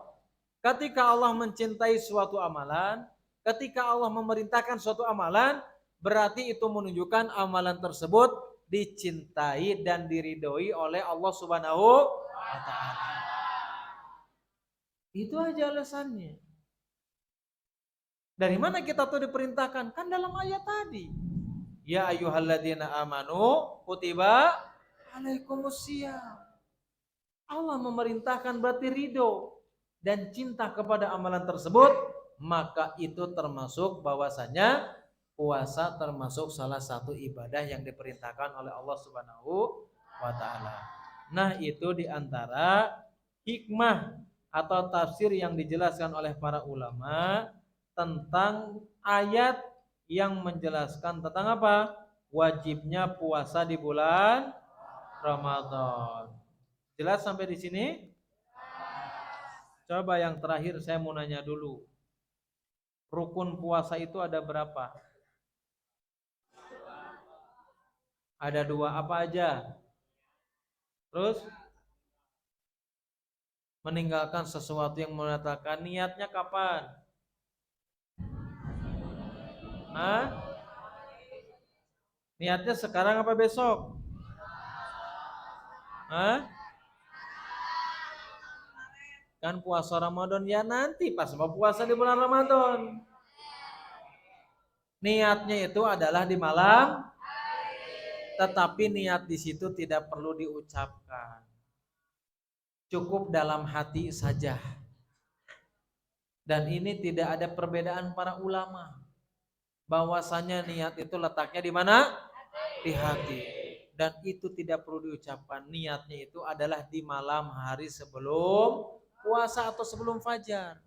Ketika Allah mencintai suatu amalan, ketika Allah memerintahkan suatu amalan, berarti itu menunjukkan amalan tersebut dicintai dan diridhoi oleh Allah Subhanahu wa taala. Itu aja alasannya. Dari mana kita tuh diperintahkan? Kan dalam ayat tadi. Ya ayyuhalladzina amanu kutiba alaikumusiyam. Allah memerintahkan berarti ridho dan cinta kepada amalan tersebut, maka itu termasuk bahwasanya puasa termasuk salah satu ibadah yang diperintahkan oleh Allah Subhanahu wa taala. Nah, itu diantara hikmah atau tafsir yang dijelaskan oleh para ulama tentang ayat yang menjelaskan tentang apa? Wajibnya puasa di bulan Ramadan. Jelas sampai di sini? Coba yang terakhir saya mau nanya dulu. Rukun puasa itu ada berapa? Ada 2, apa aja? Terus meninggalkan sesuatu yang mengatakan niatnya kapan? Hah? Niatnya sekarang apa besok? Hah? Kan puasa Ramadan ya nanti pas mau puasa di bulan Ramadan. Niatnya itu adalah di malam, tetapi niat di situ tidak perlu diucapkan. Cukup dalam hati saja. Dan ini tidak ada perbedaan para ulama. Bahwasanya niat itu letaknya di mana? Di hati. Dan itu tidak perlu diucapkan. Niatnya itu adalah di malam hari sebelum puasa atau sebelum fajar.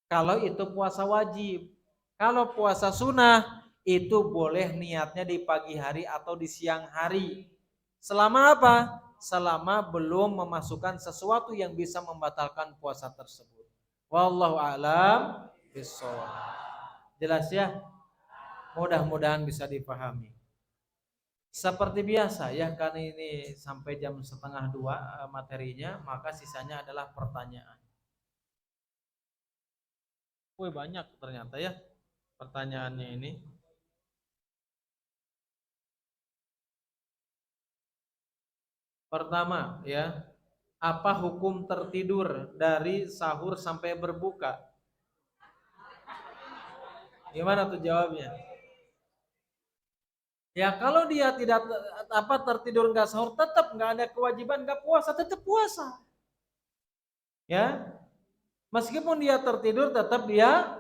Kalau itu puasa wajib. Kalau puasa sunnah itu boleh niatnya di pagi hari atau di siang hari. Selama apa? Selama belum memasukkan sesuatu yang bisa membatalkan puasa tersebut. Wallahu a'lam bishawab. Jelas ya? Mudah-mudahan bisa dipahami. Seperti biasa ya, kan ini sampai jam 1:30 materinya, maka sisanya adalah pertanyaan. Wih, banyak ternyata ya pertanyaannya ini. Pertama ya, apa hukum tertidur dari sahur sampai berbuka? Gimana tuh jawabnya? Ya kalau dia tidak tertidur nggak sahur, tetap nggak ada kewajiban nggak puasa, tetap puasa. Ya, meskipun dia tertidur tetap dia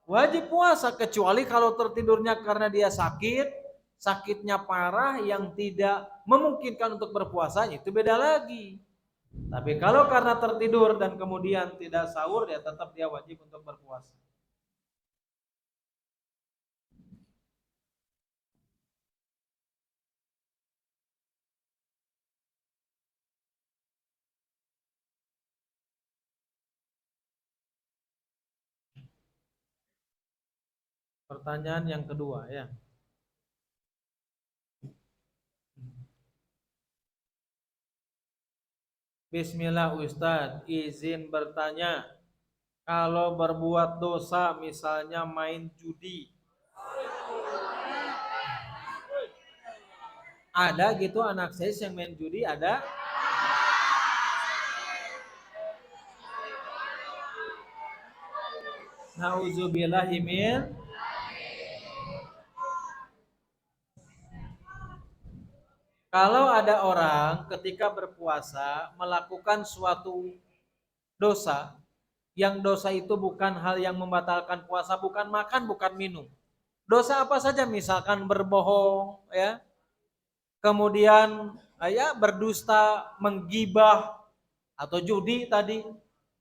wajib puasa, kecuali kalau tertidurnya karena dia sakit, sakitnya parah yang tidak memungkinkan untuk berpuasa, itu beda lagi. Tapi kalau karena tertidur dan kemudian tidak sahur, ya tetap dia wajib untuk berpuasa. Pertanyaan yang kedua ya. Bismillah Ustadz, izin bertanya. Kalau berbuat dosa misalnya main judi, Ada gitu anak saya yang main judi, ada. Nauzubillahi min. Kalau ada orang ketika berpuasa melakukan suatu dosa, yang dosa itu bukan hal yang membatalkan puasa, bukan makan, bukan minum. Dosa apa saja, misalkan berbohong, ya, kemudian ya berdusta, menggibah, atau judi tadi.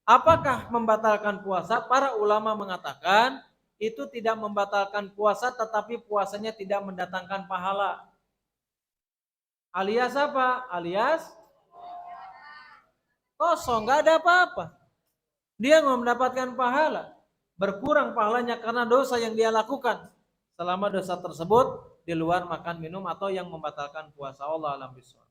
Apakah membatalkan puasa? Para ulama mengatakan itu tidak membatalkan puasa, tetapi puasanya tidak mendatangkan pahala. Alias apa? Alias kosong, nggak ada apa-apa. Dia nggak mendapatkan pahala, berkurang pahalanya karena dosa yang dia lakukan. Selama dosa tersebut di luar makan minum atau yang membatalkan puasa. Allah alam bisawab.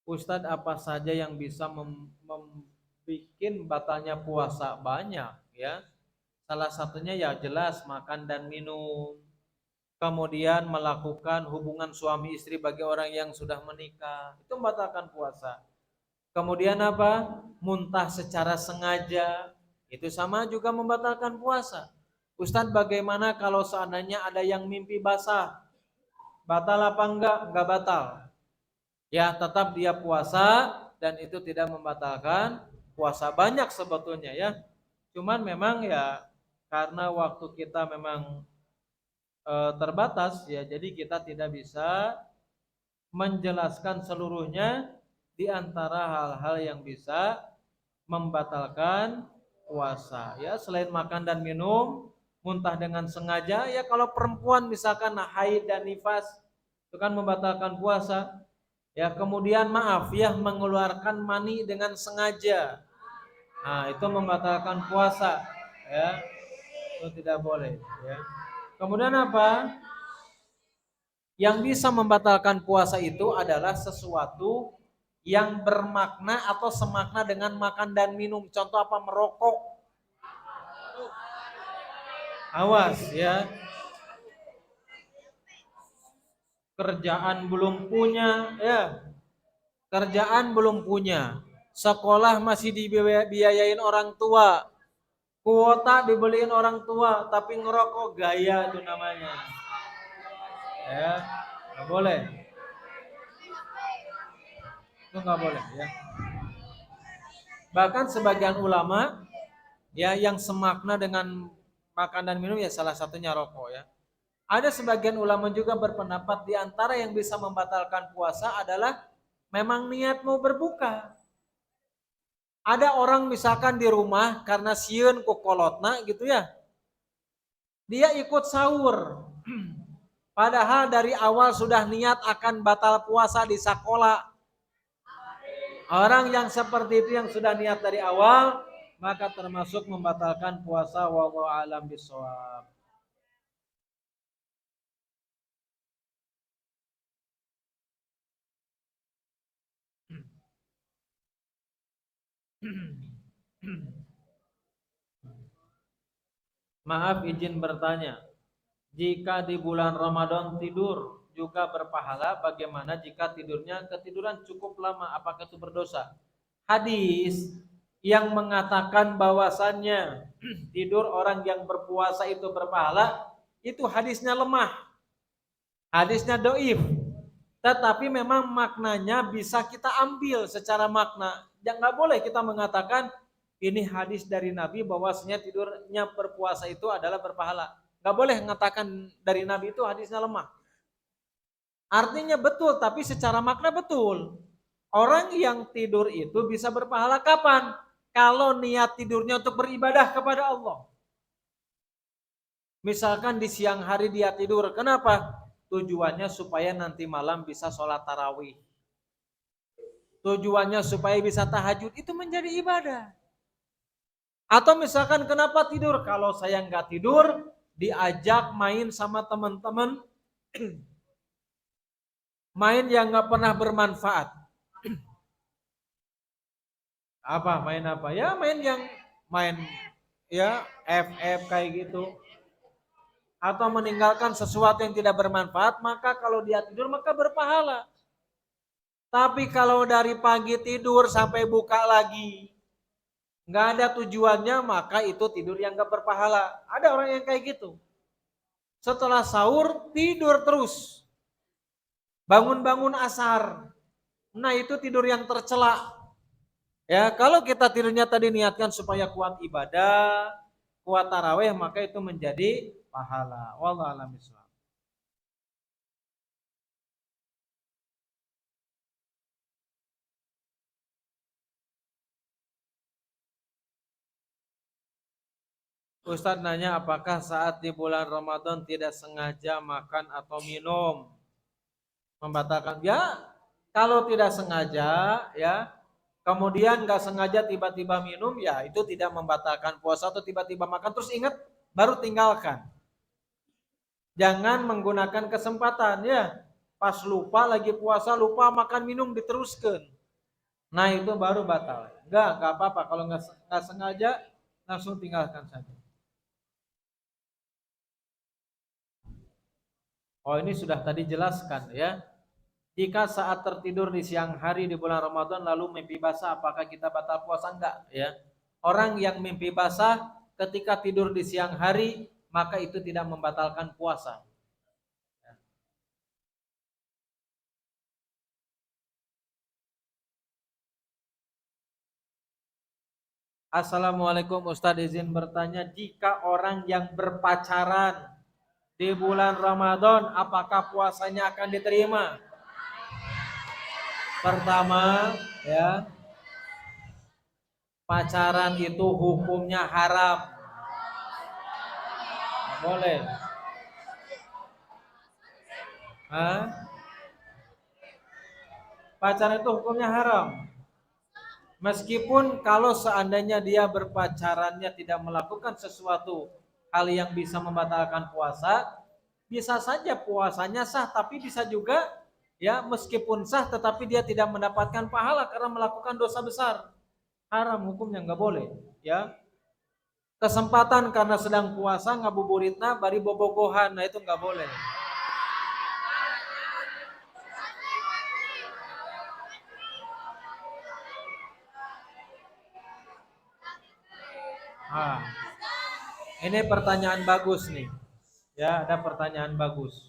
Ustadz, apa saja yang bisa membuat batalnya puasa? Banyak, ya. Salah satunya ya jelas makan dan minum. Kemudian melakukan hubungan suami istri bagi orang yang sudah menikah, itu membatalkan puasa. Kemudian apa? Muntah secara sengaja, itu sama juga membatalkan puasa. Ustadz, bagaimana kalau seandainya ada yang mimpi basah? Batal apa enggak? Enggak batal. Ya, tetap dia puasa dan itu tidak membatalkan puasa. Banyak sebetulnya, ya. Cuman memang ya karena waktu kita memang terbatas, ya, jadi kita tidak bisa menjelaskan seluruhnya di antara hal-hal yang bisa membatalkan puasa, ya, selain makan dan minum, muntah dengan sengaja, ya, kalau perempuan misalkan haid dan nifas itu kan membatalkan puasa, ya. Kemudian maaf ya, mengeluarkan mani dengan sengaja, nah itu membatalkan puasa, ya, itu tidak boleh, ya. Kemudian apa? Yang bisa membatalkan puasa itu adalah sesuatu yang bermakna atau semakna dengan makan dan minum. Contoh apa? Merokok. Awas, ya. Kerjaan belum punya, ya. Kerjaan belum punya. Sekolah masih dibiayain orang tua. Kuota dibeliin orang tua, tapi ngerokok gaya itu namanya. Ya, nggak boleh. Itu nggak boleh, ya. Bahkan sebagian ulama, ya, yang semakna dengan makan dan minum, ya, salah satunya rokok, ya. Ada sebagian ulama juga berpendapat di antara yang bisa membatalkan puasa adalah memang niat mau berbuka. Ada orang misalkan di rumah karena sieun ku kolotna gitu, ya, dia ikut sahur. Padahal dari awal sudah niat akan batal puasa di sekolah. Orang yang seperti itu yang sudah niat dari awal, maka termasuk membatalkan puasa. Wallahu a'lam bishawab. Maaf izin bertanya, jika di bulan Ramadan tidur juga berpahala, bagaimana jika tidurnya ketiduran cukup lama, apakah itu berdosa? Hadis yang mengatakan bahwasannya tidur orang yang berpuasa itu berpahala, itu hadisnya lemah, hadisnya doif. Tetapi memang maknanya bisa kita ambil secara makna. Nggak boleh kita mengatakan ini hadis dari Nabi bahwasanya tidurnya berpuasa itu adalah berpahala. Nggak boleh mengatakan dari Nabi itu hadisnya lemah. Artinya betul, tapi secara makna betul. Orang yang tidur itu bisa berpahala kapan? Kalau niat tidurnya untuk beribadah kepada Allah. Misalkan di siang hari dia tidur, kenapa? Tujuannya supaya nanti malam bisa sholat tarawih. Tujuannya supaya bisa tahajud, itu menjadi ibadah. Atau misalkan kenapa tidur? Kalau saya nggak tidur, diajak main sama teman-teman, main yang nggak pernah bermanfaat. Apa? Main apa? Ya main yang main ya FF kayak gitu, atau meninggalkan sesuatu yang tidak bermanfaat, maka kalau dia tidur maka berpahala. Tapi kalau dari pagi tidur sampai buka lagi, nggak ada tujuannya, maka itu tidur yang nggak berpahala. Ada orang yang kayak gitu. Setelah sahur tidur terus, bangun-bangun asar. Nah itu tidur yang tercela. Ya kalau kita tidurnya tadi niatkan supaya kuat ibadah, kuat taraweh, maka itu menjadi pahala. Wallahu a'lam bishawab. Ustadz nanya apakah saat di bulan Ramadan tidak sengaja makan atau minum membatalkan? Ya, kalau tidak sengaja ya, kemudian nggak sengaja tiba-tiba minum, ya itu tidak membatalkan puasa, atau tiba-tiba makan terus ingat baru tinggalkan. Jangan menggunakan kesempatan ya. Pas lupa lagi puasa, lupa makan minum diteruskan. Nah itu baru batal. Enggak apa-apa kalau nggak sengaja langsung tinggalkan saja. Oh ini sudah tadi jelaskan ya. Jika saat tertidur di siang hari di bulan Ramadan lalu mimpi basah, apakah kita batal puasa? Enggak ya. Orang yang mimpi basah ketika tidur di siang hari, maka itu tidak membatalkan puasa. Assalamualaikum Ustadz, izin bertanya, jika orang yang berpacaran di bulan Ramadan apakah puasanya akan diterima? Pertama ya, pacaran itu hukumnya haram. Nggak boleh. Hah? Pacaran itu hukumnya haram. Meskipun kalau seandainya dia berpacarannya tidak melakukan sesuatu hal yang bisa membatalkan puasa, bisa saja puasanya sah, tapi bisa juga ya meskipun sah tetapi dia tidak mendapatkan pahala karena melakukan dosa besar. Haram hukumnya, nggak boleh ya. Kesempatan karena sedang puasa ngabuburitna bari bobogohan, nah itu nggak boleh. Ah, ini pertanyaan bagus nih. Ya, ada pertanyaan bagus.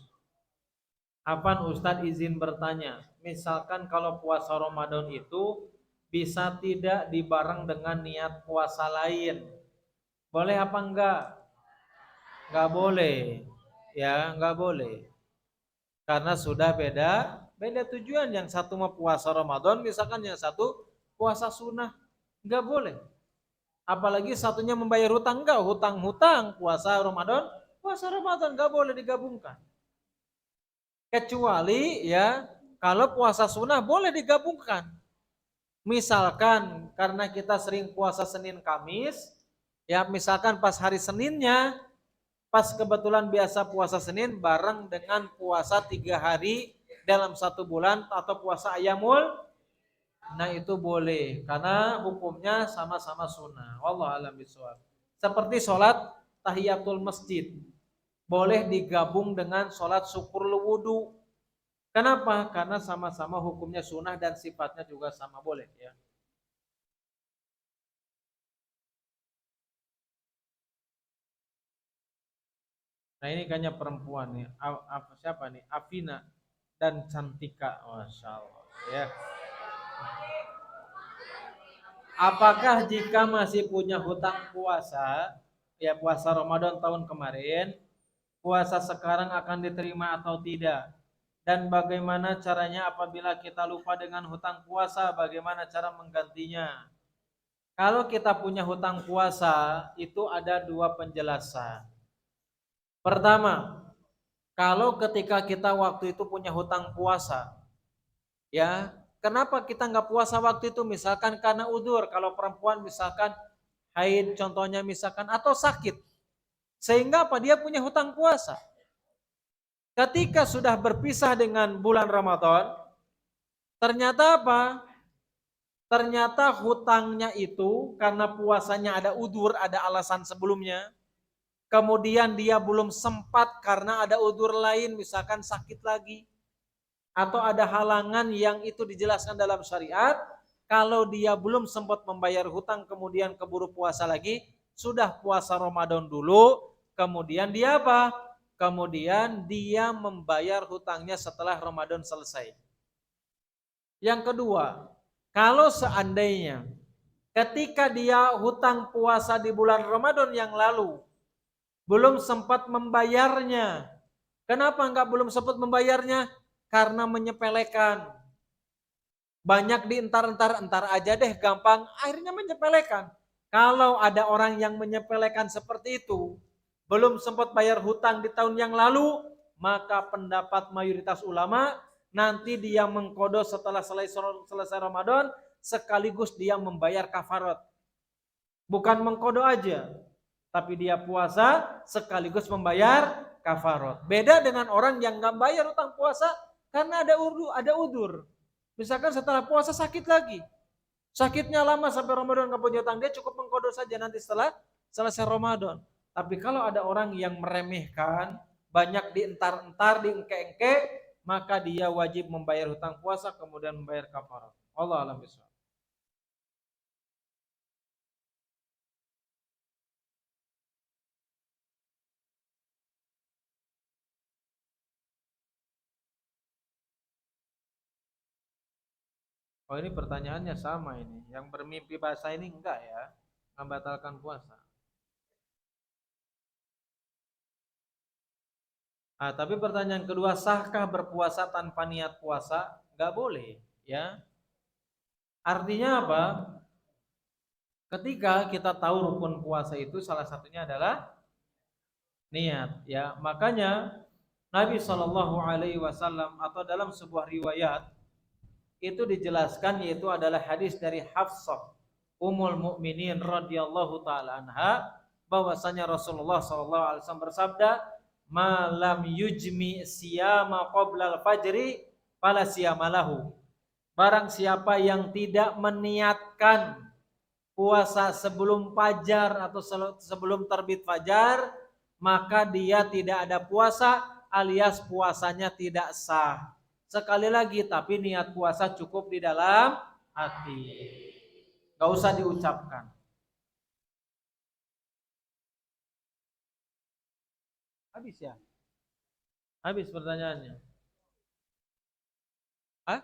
Apaan Ustadz izin bertanya, misalkan kalau puasa Ramadan itu bisa tidak dibareng dengan niat puasa lain, boleh apa enggak? Enggak boleh, ya enggak boleh, karena sudah beda tujuan. Yang satu mau puasa Ramadan, misalkan yang satu puasa sunnah, enggak boleh. Apalagi satunya membayar hutang, enggak, hutang puasa Ramadan enggak boleh digabungkan. Kecuali ya kalau puasa sunnah boleh digabungkan. Misalkan karena kita sering puasa Senin Kamis, ya misalkan pas hari Seninnya, pas kebetulan biasa puasa Senin bareng dengan puasa 3 hari dalam 1 bulan atau puasa Ayamul, nah itu boleh karena hukumnya sama-sama sunnah. Wallahu a'lam bishawab. Seperti sholat tahiyatul masjid, boleh digabung dengan sholat syukur wudu. Kenapa? Karena sama-sama hukumnya sunnah dan sifatnya juga sama, boleh ya. Nah ini kayaknya perempuan nih. Siapa nih? Afina dan Cantika, masya Allah. Ya. Apakah jika masih punya hutang puasa, ya puasa Ramadan tahun kemarin, puasa sekarang akan diterima atau tidak? Dan bagaimana caranya apabila kita lupa dengan hutang puasa, bagaimana cara menggantinya? Kalau kita punya hutang puasa, itu ada 2 penjelasan. Pertama, kalau ketika kita waktu itu punya hutang puasa, ya kenapa kita nggak puasa waktu itu? Misalkan karena udur, kalau perempuan misalkan haid contohnya misalkan, atau sakit, sehingga apa, dia punya hutang puasa. Ketika sudah berpisah dengan bulan Ramadan, ternyata apa? ternyata hutangnya itu karena puasanya ada udzur, ada alasan sebelumnya, kemudian dia belum sempat karena ada udzur lain, misalkan sakit lagi, atau ada halangan yang itu dijelaskan dalam syariat, kalau dia belum sempat membayar hutang kemudian keburu puasa lagi, sudah puasa Ramadan dulu, kemudian dia apa? Kemudian dia membayar hutangnya setelah Ramadan selesai. Yang kedua, kalau seandainya ketika dia hutang puasa di bulan Ramadan yang lalu belum sempat membayarnya. Kenapa enggak belum sempat membayarnya? Karena menyepelekan. Banyak entar aja deh, gampang, akhirnya menyepelekan. Kalau ada orang yang menyepelekan seperti itu, belum sempat bayar hutang di tahun yang lalu, maka pendapat mayoritas ulama, nanti dia mengkodo setelah selesai Ramadan, sekaligus dia membayar kafarat. Bukan mengkodo aja, tapi dia puasa sekaligus membayar kafarat. Beda dengan orang yang nggak bayar hutang puasa karena ada udur. Misalkan setelah puasa sakit lagi. Sakitnya lama sampai Ramadan nggak punya hutang, dia cukup mengkodo saja nanti setelah selesai Ramadan. Tapi kalau ada orang yang meremehkan, banyak dientar-entar, diengke-engke, maka dia wajib membayar hutang puasa kemudian membayar kafarat. Allah alam bisawab. Oh, ini pertanyaannya sama ini. Yang bermimpi basah ini enggak ya? Membatalkan puasa. Tapi pertanyaan kedua, sahkah berpuasa tanpa niat puasa? Enggak boleh, ya. Artinya apa? Ketika kita tahu rukun puasa itu salah satunya adalah niat, ya. Makanya Nabi Shallallahu Alaihi Wasallam atau dalam sebuah riwayat itu dijelaskan, yaitu adalah hadis dari Hafsah Ummul Mukminin radhiyallahu taala anha, bahwasanya Rasulullah sallallahu alaihi wasallam bersabda, "Malam yujmi siyama qabla al-fajri fala siyamalahu." Barang siapa yang tidak meniatkan puasa sebelum fajar atau sebelum terbit fajar, maka dia tidak ada puasa, alias puasanya tidak sah. Sekali lagi, tapi niat puasa cukup di dalam hati, gak usah diucapkan. Habis ya? Habis pertanyaannya? Hah?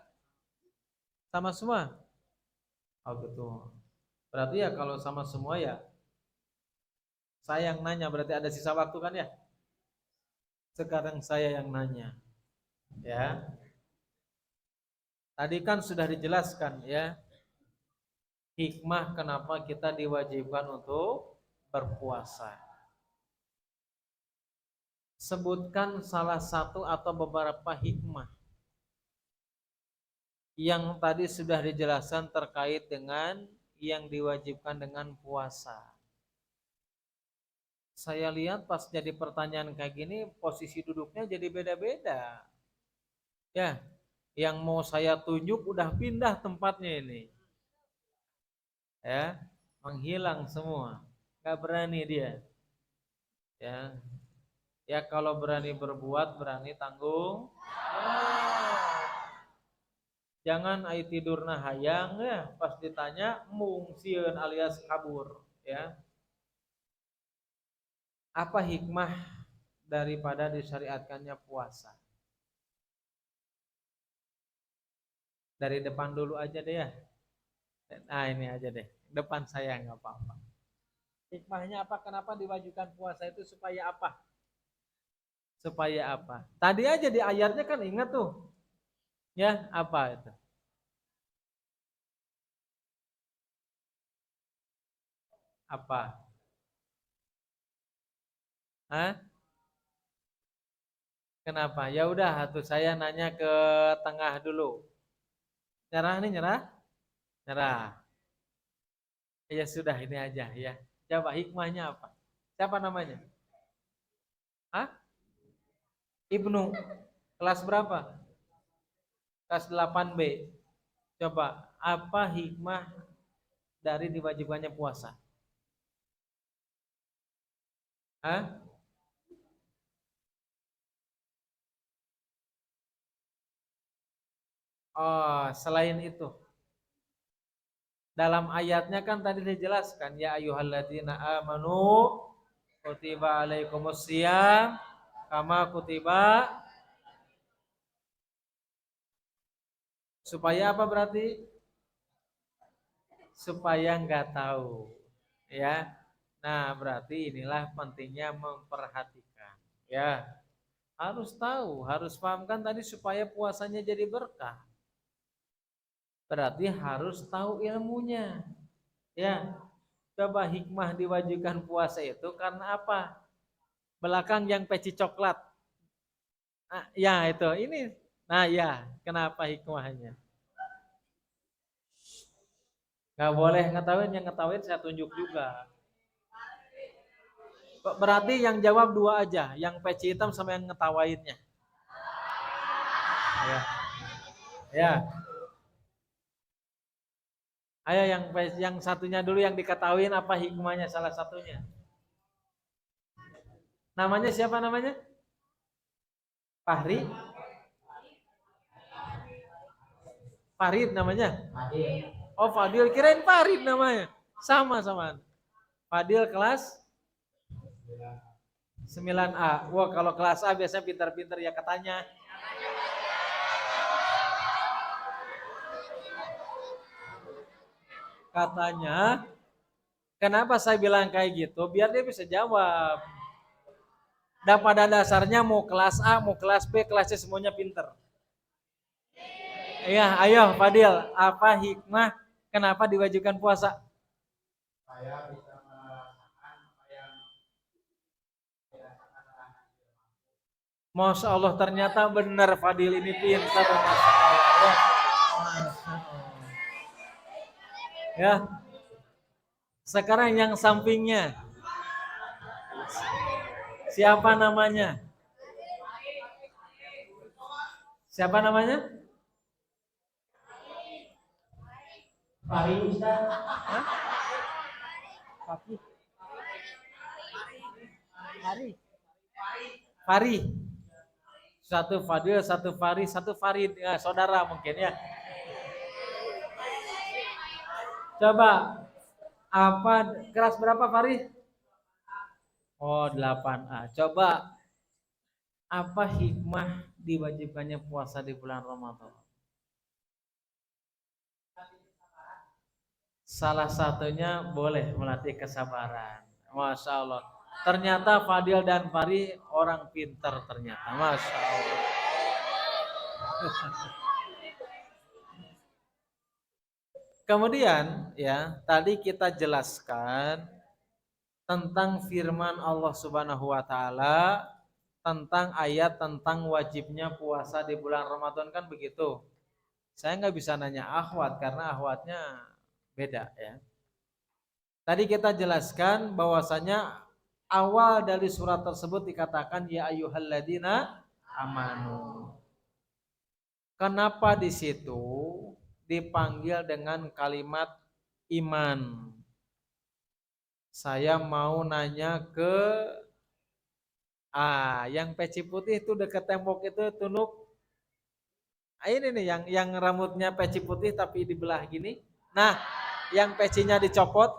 Sama semua? Oh gitu. Berarti ya kalau sama semua ya saya yang nanya, berarti ada sisa waktu kan ya? Sekarang saya yang nanya. Ya. Tadi kan sudah dijelaskan ya, hikmah kenapa kita diwajibkan untuk berpuasa. Sebutkan salah satu atau beberapa hikmah yang tadi sudah dijelaskan terkait dengan yang diwajibkan dengan puasa. Saya lihat pas jadi pertanyaan kayak gini, posisi duduknya jadi beda-beda. Ya, yang mau saya tunjuk udah pindah tempatnya ini. Ya, menghilang semua. Gak berani dia. Ya, ya kalau berani berbuat, berani tanggung. Jangan ai tidurna hayang ya, pas ditanya mungsieun alias kabur, ya. Apa hikmah daripada disyariatkannya puasa? Dari depan dulu aja deh ya. Nah, ini aja deh. Depan saya nggak apa-apa. Hikmahnya apa? Kenapa diwajibkan puasa itu supaya apa? Supaya apa? Tadi aja di ayatnya kan ingat tuh. Ya, apa itu? Apa? Hah? Kenapa? Ya udah, tuh saya nanya ke tengah dulu. Nyerah nih, nyerah? Nyerah. Ya sudah, ini aja ya. Coba hikmahnya apa? Siapa namanya? Hah? Ibnu. Kelas berapa? Kelas 8B. Coba Apa hikmah dari diwajibkannya puasa? Hah? Oh, selain itu, dalam ayatnya kan tadi dijelaskan ya ayyuhalladzina amanu kutiba alaikumusiyam kama kutiba, supaya apa berarti? Supaya nggak tahu, ya. Nah, berarti inilah pentingnya memperhatikan, ya. Harus tahu, harus pahamkan tadi supaya puasanya jadi berkah. Berarti harus tahu ilmunya, ya. Coba hikmah diwajibkan puasa itu karena apa? Belakang yang peci coklat. Nah, ya itu, ini. Nah ya, kenapa hikmahnya? Gak boleh ngetawain, yang ngetawain saya tunjuk juga. Berarti yang jawab dua aja, yang peci hitam sama yang ngetawainnya. Ya, ya. Ayo yang satunya dulu yang diketawain apa hikmahnya salah satunya. Namanya siapa namanya? Fahri? Farid namanya? Oh Fadil, kirain Farid namanya. Sama. Fadil kelas 9A. Wah kalau kelas A biasanya pintar-pintar ya katanya. Katanya, kenapa saya bilang kayak gitu? Biar dia bisa jawab. Dan pada dasarnya mau kelas A, mau kelas B, kelas C semuanya pinter. Iya, ayo Fadil, apa hikmah kenapa diwajibkan puasa? Saya bisa merasakan apa yang Masya Allah, ternyata benar Fadil ini pintar. Masya Allah. Ya, sekarang yang sampingnya. Siapa namanya? Siapa namanya? Fahri Ustaz. Hah? Fahri. Satu Fadil, satu Fahri, satu Farid. Ya, saudara mungkin ya. Coba apa kelas berapa Fahri? Oh 8A. Coba apa hikmah diwajibkannya puasa di bulan Ramadan? Salah satunya boleh melatih kesabaran. Masya Allah. Ternyata Fadil dan Fahri orang pintar ternyata. Masya Allah. Kemudian ya tadi kita jelaskan tentang firman Allah Subhanahu wa taala tentang ayat tentang wajibnya puasa di bulan Ramadan kan begitu. Saya nggak bisa nanya akhwat karena akhwatnya beda ya. Tadi kita jelaskan bahwasanya awal dari surat tersebut dikatakan ya ayyuhalladzina amanu. Kenapa di situ dipanggil dengan kalimat iman? Saya mau nanya ke yang peci putih itu dekat tembok itu tunduk. Ini nih yang rambutnya peci putih tapi dibelah gini. Nah, yang pecinya dicopot.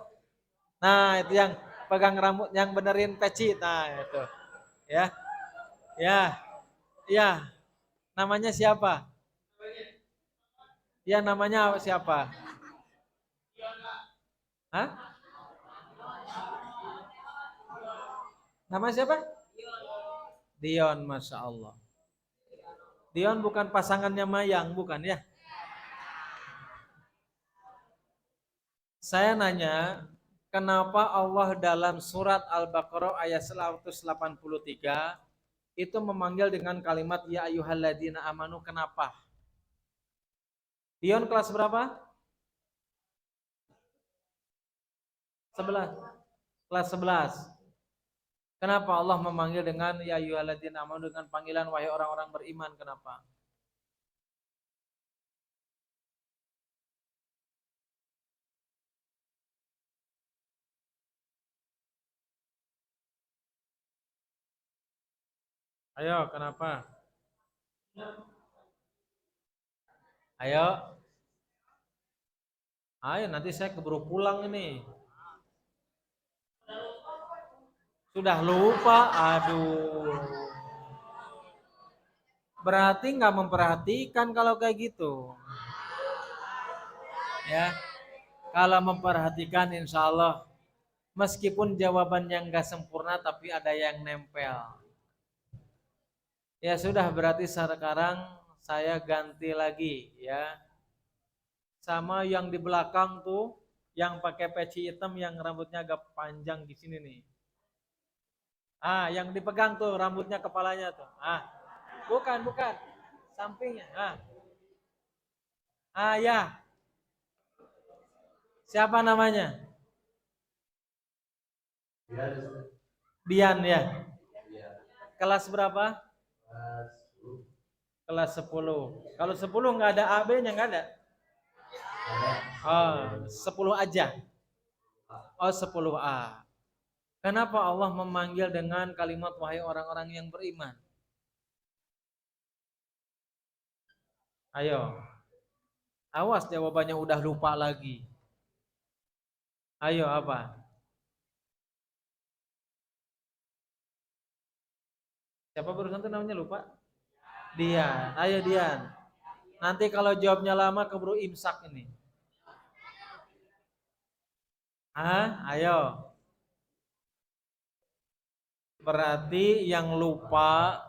Nah, itu yang pegang rambut yang benerin peci. Nah, itu. Ya. Ya. Ya. Namanya siapa? Ya, namanya siapa? Hah? Nama siapa? Dion, Masya Allah. Dion bukan pasangannya Mayang, bukan ya? Saya nanya, kenapa Allah dalam surat Al-Baqarah ayat 183 itu memanggil dengan kalimat ya ayyuhalladzina amanu, kenapa? Dion kelas berapa? 11. Kelas 11. Kenapa Allah memanggil dengan ya ayyuhalladzina amanu dengan panggilan wahai orang-orang beriman, kenapa? Ayo, kenapa? Ayo, ayo nanti saya keburu pulang ini. Sudah lupa, aduh. Berarti nggak memperhatikan kalau kayak gitu. Ya, kalau memperhatikan insya Allah, meskipun jawabannya nggak sempurna tapi ada yang nempel. Ya sudah, berarti sekarang saya ganti lagi ya. Sama yang di belakang tuh, yang pakai peci hitam yang rambutnya agak panjang di sini nih. Ah, yang dipegang tuh rambutnya kepalanya tuh. Ah, bukan, bukan. Sampingnya. Ya. Siapa namanya? Dian ya. Kelas berapa? Kelas 10. Kalau 10 nggak ada AB-nya, nggak ada. Oh, 10 aja. Oh, 10A. Kenapa Allah memanggil dengan kalimat wahai orang-orang yang beriman? Ayo. Awas jawabannya udah lupa lagi. Ayo apa? Siapa barusan tuh namanya lupa? Dian. Ayo Dian. Nanti kalau jawabnya lama keburu imsak ini. Ayo. Berarti yang lupa,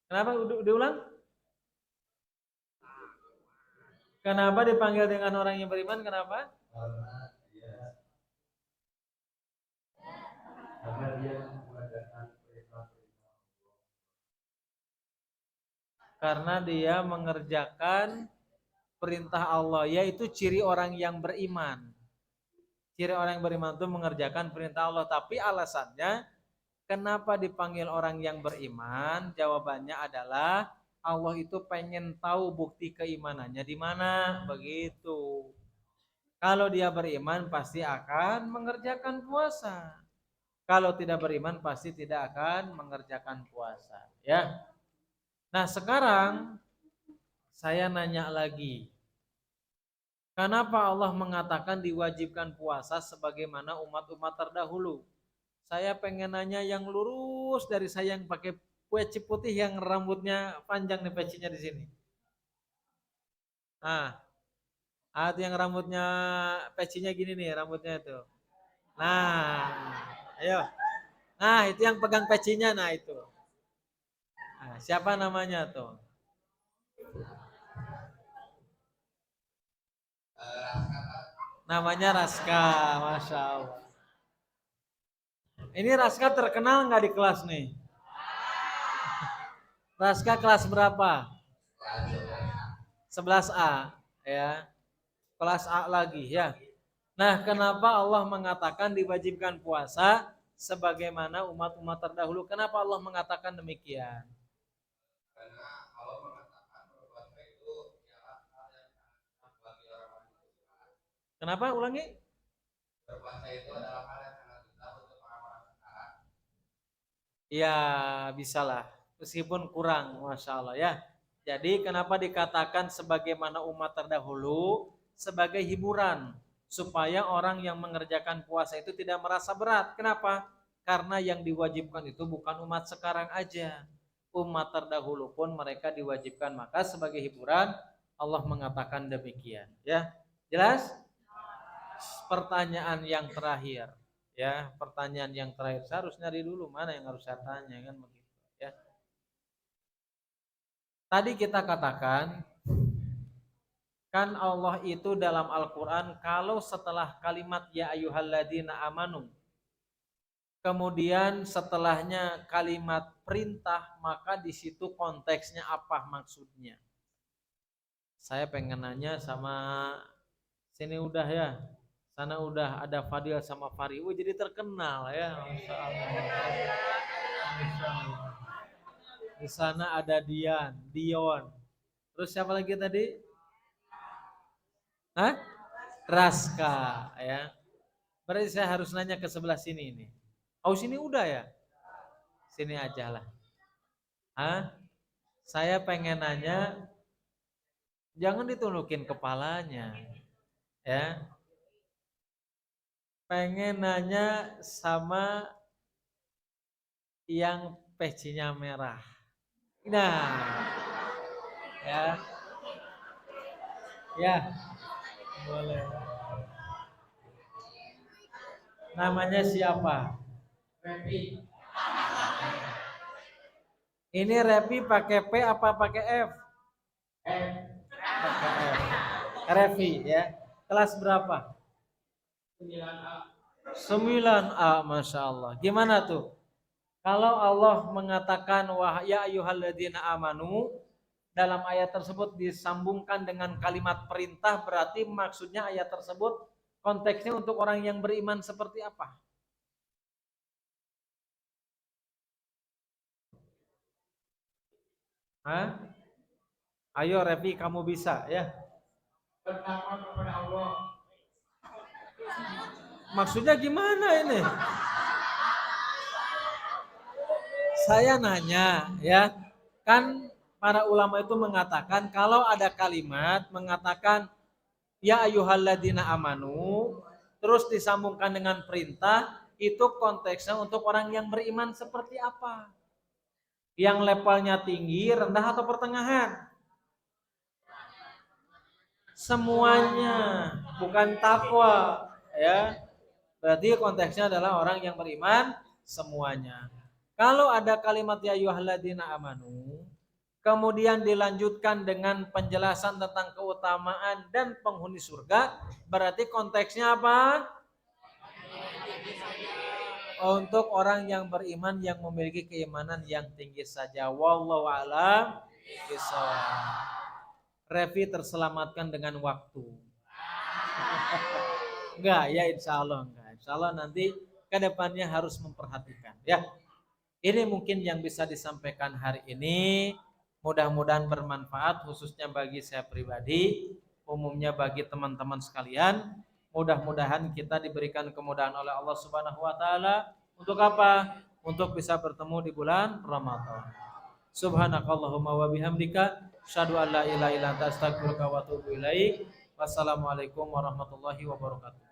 Kenapa diulang? Kenapa dipanggil dengan orang yang beriman? Kenapa? Karena dia mengerjakan karena dia mengerjakan perintah Allah, yaitu ciri orang yang beriman. Ciri orang yang beriman itu mengerjakan perintah Allah, tapi alasannya kenapa dipanggil orang yang beriman? Jawabannya adalah Allah itu pengen tahu bukti keimanannya di mana, begitu. Kalau dia beriman pasti akan mengerjakan puasa. Kalau tidak beriman pasti tidak akan mengerjakan puasa, ya. Nah, sekarang saya nanya lagi. Kenapa Allah mengatakan diwajibkan puasa sebagaimana umat-umat terdahulu? Saya pengen nanya yang lurus dari saya yang pakai peci putih yang rambutnya panjang nih pecinya di sini. Itu yang rambutnya pecinya gini nih rambutnya itu. Nah, ayo. Nah, itu yang pegang pecinya, nah itu. Nah, siapa namanya tuh? Namanya Raska, Masya Allah. Ini Raska terkenal nggak di kelas nih? Raska kelas berapa? 11A, ya. Kelas A lagi, ya. Nah, kenapa Allah mengatakan diwajibkan puasa sebagaimana umat-umat terdahulu? Kenapa Allah mengatakan demikian? Karena Allah mengatakan puasa itu ialah hal yang sangat bagi orang. Kenapa? Ulangi. Berpuasa itu adalah hal yang sangat susah untuk orang-orang sekarang. Ya, bisalah. Meskipun kurang, Masya Allah ya. Jadi kenapa dikatakan sebagaimana umat terdahulu sebagai hiburan supaya orang yang mengerjakan puasa itu tidak merasa berat. Kenapa? Karena yang diwajibkan itu bukan umat sekarang aja. Umat terdahulu pun mereka diwajibkan. Maka sebagai hiburan Allah mengatakan demikian. Ya, jelas? Pertanyaan yang terakhir. Ya, pertanyaan yang terakhir. Saya harus nyari dulu mana yang harus saya tanya kan begitu. Ya. Tadi kita katakan kan Allah itu dalam Al-Quran kalau setelah kalimat ya ayyuhalladzina amanu kemudian setelahnya kalimat perintah maka di situ konteksnya apa maksudnya. Saya pengen nanya sama sini udah ya, sana udah ada Fadil sama Fari, jadi terkenal ya, Masya Allah. Masya Allah. Di sana ada Dion. Terus siapa lagi tadi? Raska ya. Berarti saya harus nanya ke sebelah sini ini. Oh sini udah ya? Sini aja lah. Hah? Saya pengen nanya, jangan ditunjukin kepalanya, ya. Pengen nanya sama yang pecinya merah. Nah, ya, ya, boleh. Namanya siapa? Repi. Ini Repi pakai P apa pakai F? F. Pakai F. Repi ya. Kelas berapa? 9A. 9A, Masya Allah. Gimana tuh? Kalau Allah mengatakan wah ya ayyuhalladzina amanu, dalam ayat tersebut disambungkan dengan kalimat perintah, berarti maksudnya ayat tersebut konteksnya untuk orang yang beriman seperti apa? Hah? Ayo Revi, kamu bisa ya. Bertakwa kepada Allah. Maksudnya gimana ini? Saya nanya ya, kan para ulama itu mengatakan kalau ada kalimat mengatakan ya ayyuhalladzina amanu terus disambungkan dengan perintah, itu konteksnya untuk orang yang beriman seperti apa? Yang levelnya tinggi, rendah atau pertengahan? Semuanya, bukan takwa ya. Berarti konteksnya adalah orang yang beriman semuanya. Kalau ada kalimat ya ayyuhalladzina amanu, kemudian dilanjutkan dengan penjelasan tentang keutamaan dan penghuni surga, berarti konteksnya apa? Untuk orang yang beriman yang memiliki keimanan yang tinggi saja. Wallahu a'lam bishawab. Revi terselamatkan dengan waktu. Enggak ya, insya Allah enggak. Insya Allah nanti ke depannya harus memperhatikan ya. Ini mungkin yang bisa disampaikan hari ini. Mudah-mudahan bermanfaat khususnya bagi saya pribadi, umumnya bagi teman-teman sekalian. Mudah-mudahan kita diberikan kemudahan oleh Allah Subhanahu wa taala untuk apa? Untuk bisa bertemu di bulan Ramadan. Subhanakallahumma wa bihamdika asyhadu an la ilaha illa anta astaghfiruka wa atubu ilaik. Wassalamualaikum warahmatullahi wabarakatuh.